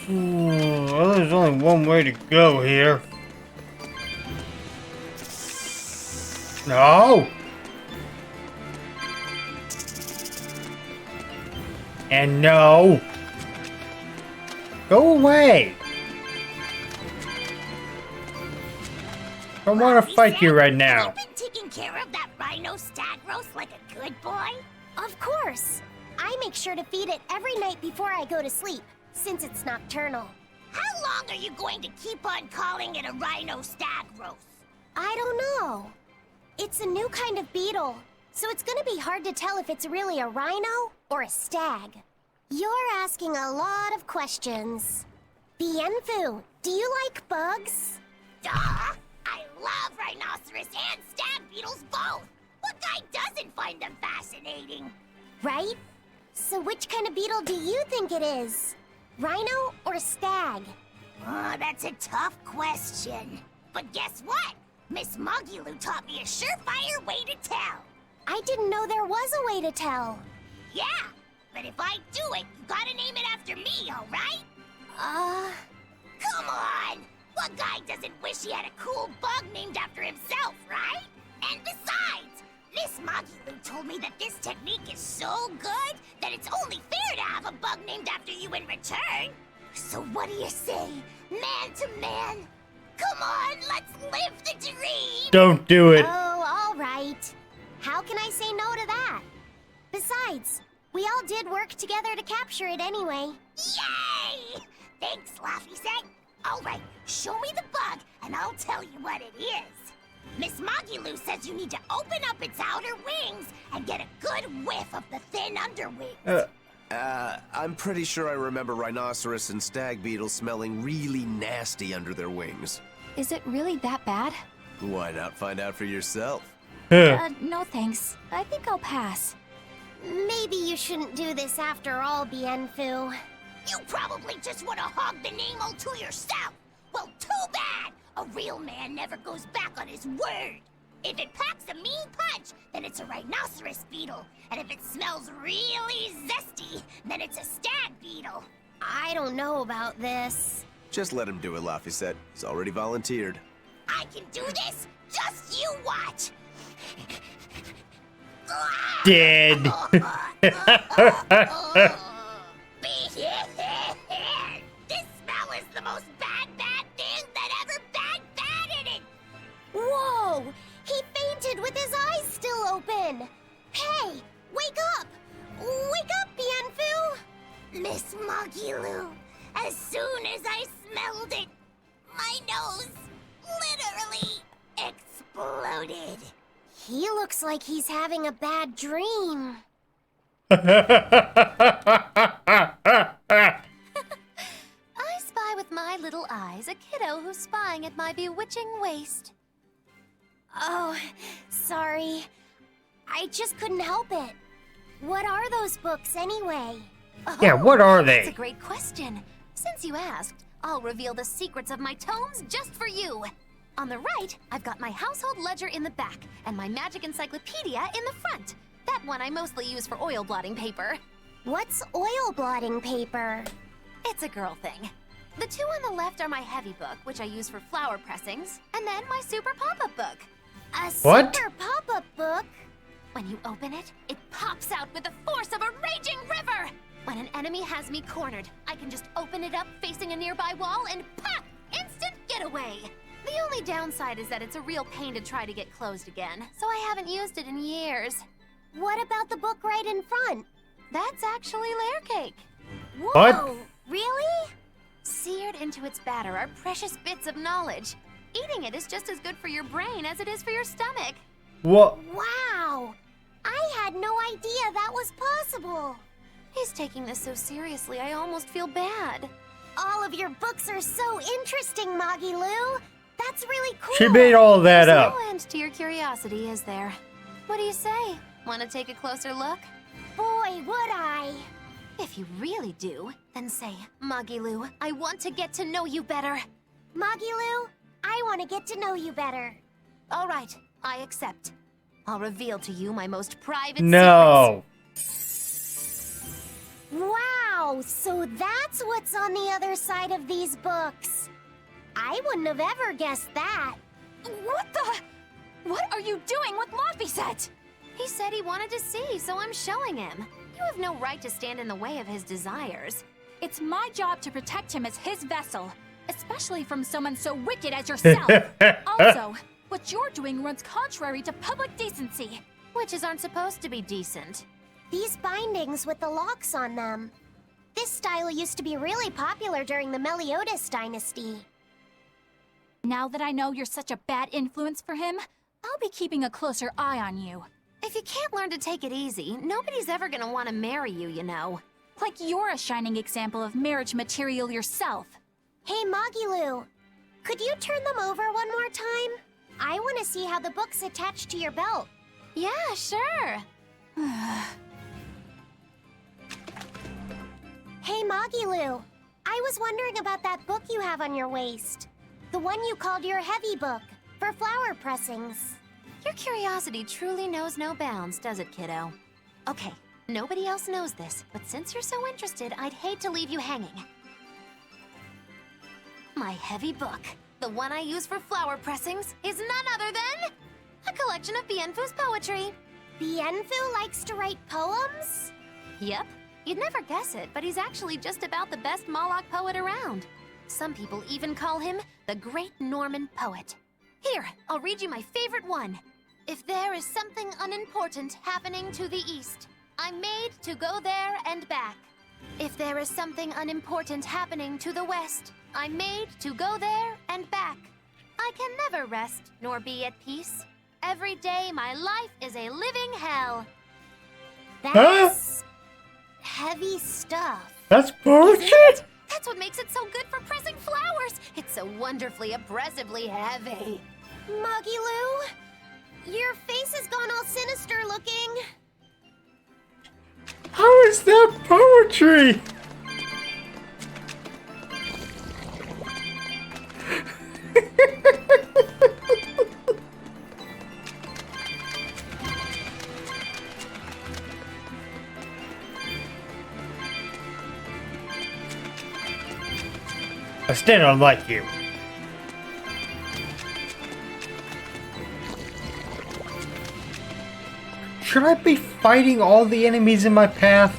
Well, there's only one way to go here. No! And no! Go away! I don't want to fight you right now. Been taking care of that rhino stag roast like a good boy? Of course. I make sure to feed it every night before I go to sleep, since it's nocturnal. How long are you going to keep on calling it a rhino stag roast? I don't know. It's a new kind of beetle, so it's gonna be hard to tell if it's really a rhino or a stag. You're asking a lot of questions. Bienfu, do you like bugs? Duh! I love rhinoceros and stag beetles both! What guy doesn't find them fascinating? Right? So which kind of beetle do you think it is? Rhino or stag? Oh, that's a tough question. But guess what? Miss Mogulu taught me a surefire way to tell. I didn't know there was a way to tell. Yeah, but if I do it, you gotta name it after me, alright? Come on! What guy doesn't wish he had a cool bug named after himself, right? And besides, Miss Mogulu told me that this technique is so good that it's only fair to have a bug named after you in return. So what do you say, man to man? Come on, let's live the dream! Don't do it. Oh, all right. How can I say no to that? Besides, we all did work together to capture it anyway. Yay! Thanks, Laffy Set. All right, show me the bug, and I'll tell you what it is. Miss Mogulu says you need to open up its outer wings and get a good whiff of the thin underwings. I'm pretty sure I remember rhinoceros and stag beetles smelling really nasty under their wings. Is it really that bad? Why not find out for yourself? No thanks. I think I'll pass. Maybe you shouldn't do this after all, Bienfu. You probably just want to hog the name all to yourself. Well, too bad. A real man never goes back on his word. If it packs a mean punch, then it's a rhinoceros beetle. And if it smells really zesty, then it's a stag beetle. I don't know about this. Just let him do it, Laffy. He's already volunteered. I can do this. Just you watch. Dead. This smell is the most bad thing that ever batted it. Whoa! He fainted with his eyes still open. Hey, wake up! Wake up, Bienfu! Miss Mogulu, as soon as I smelled it, my nose literally exploded. He looks like he's having a bad dream. I spy with my little eyes a kiddo who's spying at my bewitching waist. Oh, sorry. I just couldn't help it. What are those books anyway? Yeah, what are they? That's a great question. Since you asked, I'll reveal the secrets of my tomes just for you. On the right, I've got my household ledger in the back, and my magic encyclopedia in the front. That one I mostly use for oil blotting paper. What's oil blotting paper? It's a girl thing. The two on the left are my heavy book, which I use for flower pressings, and then my super pop-up book. A What? super pop-up book? When you open it, it pops out with the force of a raging river! When an enemy has me cornered, I can just open it up facing a nearby wall and pop! Instant getaway! The only downside is that it's a real pain to try to get closed again, so I haven't used it in years. What about the book right in front? That's actually layer cake. Whoa! What? Really? Seared into its batter are precious bits of knowledge. Eating it is just as good for your brain as it is for your stomach. What? Wow! I had no idea that was possible. He's taking this so seriously, I almost feel bad. All of your books are so interesting, Moggy-Loo. That's really cool. She made all that up. There's no end to your curiosity, is there? What do you say? Want to take a closer look? Boy, would I! If you really do, then say, Magilu, I want to get to know you better. Magilu, I want to get to know you better. All right, I accept. I'll reveal to you my most private No. Wow, so that's what's on the other side of these books. I wouldn't have ever guessed that. What the? What are you doing with Laphicet? He said he wanted to see, so I'm showing him. You have no right to stand in the way of his desires. It's my job to protect him as his vessel, especially from someone so wicked as yourself. Also, what you're doing runs contrary to public decency. Witches aren't supposed to be decent. These bindings with the locks on them. This style used to be really popular during the Meliodas dynasty. Now that I know you're such a bad influence for him, I'll be keeping a closer eye on you. If you can't learn to take it easy, nobody's ever gonna want to marry you, you know. Like you're a shining example of marriage material yourself. Hey, Magilu, could you turn them over one more time? I want to see how the book's attached to your belt. Yeah, sure. Hey, Magilu, I was wondering about that book you have on your waist. The one you called your heavy book, for flower pressings. Your curiosity truly knows no bounds, does it, kiddo? Okay, nobody else knows this, but since you're so interested, I'd hate to leave you hanging. My heavy book, the one I use for flower pressings, is none other than a collection of Bienfu's poetry. Bienfu likes to write poems? Yep. You'd never guess it, but he's actually just about the best Moloch poet around. Some people even call him the Great Norman Poet. Here, I'll read you my favorite one. If there is something unimportant happening to the east, I'm made to go there and back. If there is something unimportant happening to the west, I'm made to go there and back. I can never rest nor be at peace. Every day my life is a living hell. That's heavy stuff. That's bullshit. That's what makes it so good for pressing flowers. It's so wonderfully oppressively heavy. Magilu, your face has gone all sinister looking. How is that poetry? I still don't like you. Should I be fighting all the enemies in my path?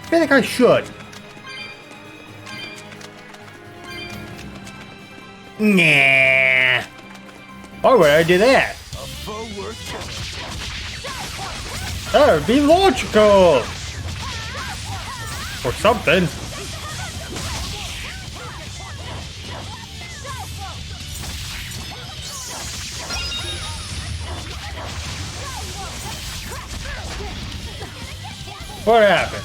I feel like I should. Nah. Why would I do that? That would be logical. Or something. What happened?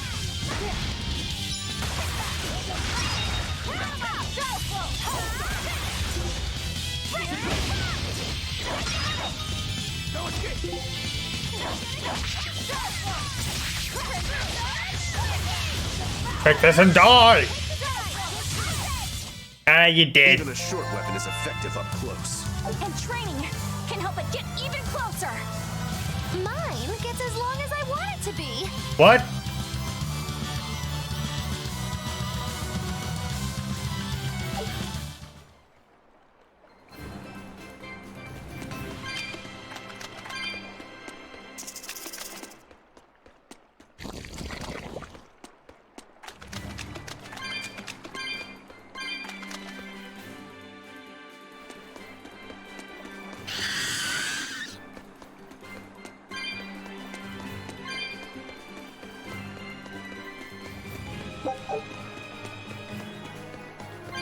Take this and die! Ah, you did. Even a short weapon is effective up close. And training can help it get even closer. Mine gets as long as I want it to be. What?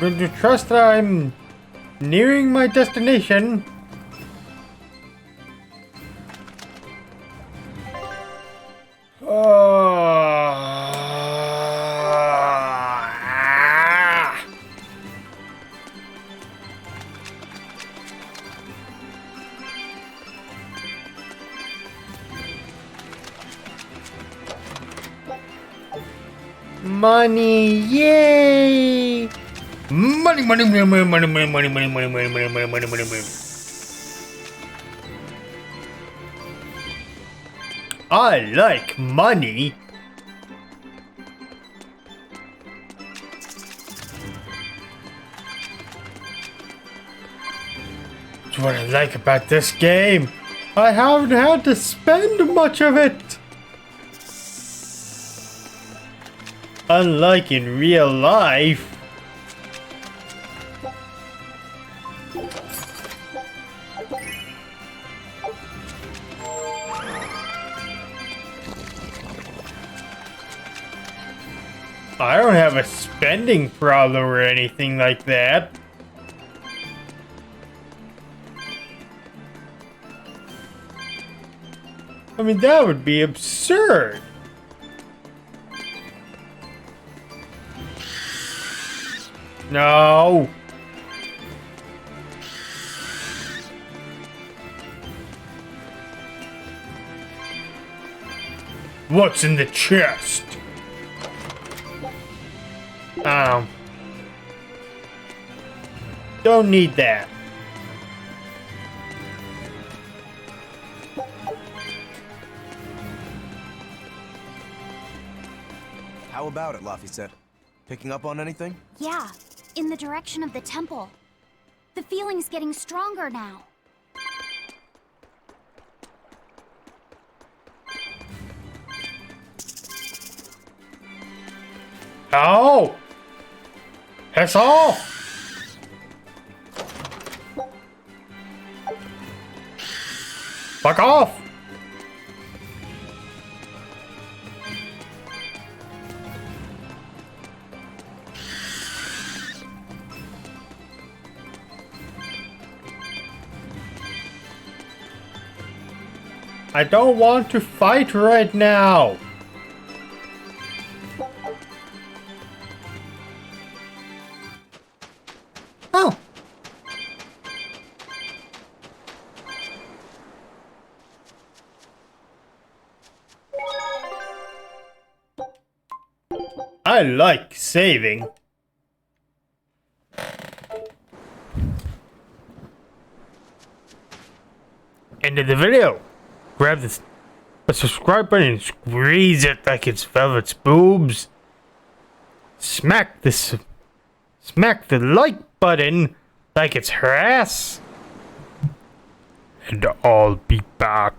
Going to trust that I'm nearing my destination. Money, yay! Money, money, money, money, money, money, money, money, money, money, money, money, money, money, money. I like money. That's what I like about this game. I haven't had to spend much of it. Unlike in real life. I don't have a spending problem or anything like that. I mean, that would be absurd. No. What's in the chest? Don't need that. How about it, Laphicet? Picking up on anything? Yeah, in the direction of the temple. The feeling's getting stronger now. Oh! That's all! Fuck off! I don't want to fight right now! Oh! I like saving. End of the video. Grab the subscribe button and squeeze it like it's Velvet's boobs. Smack the like button like it's her ass. And I'll be back.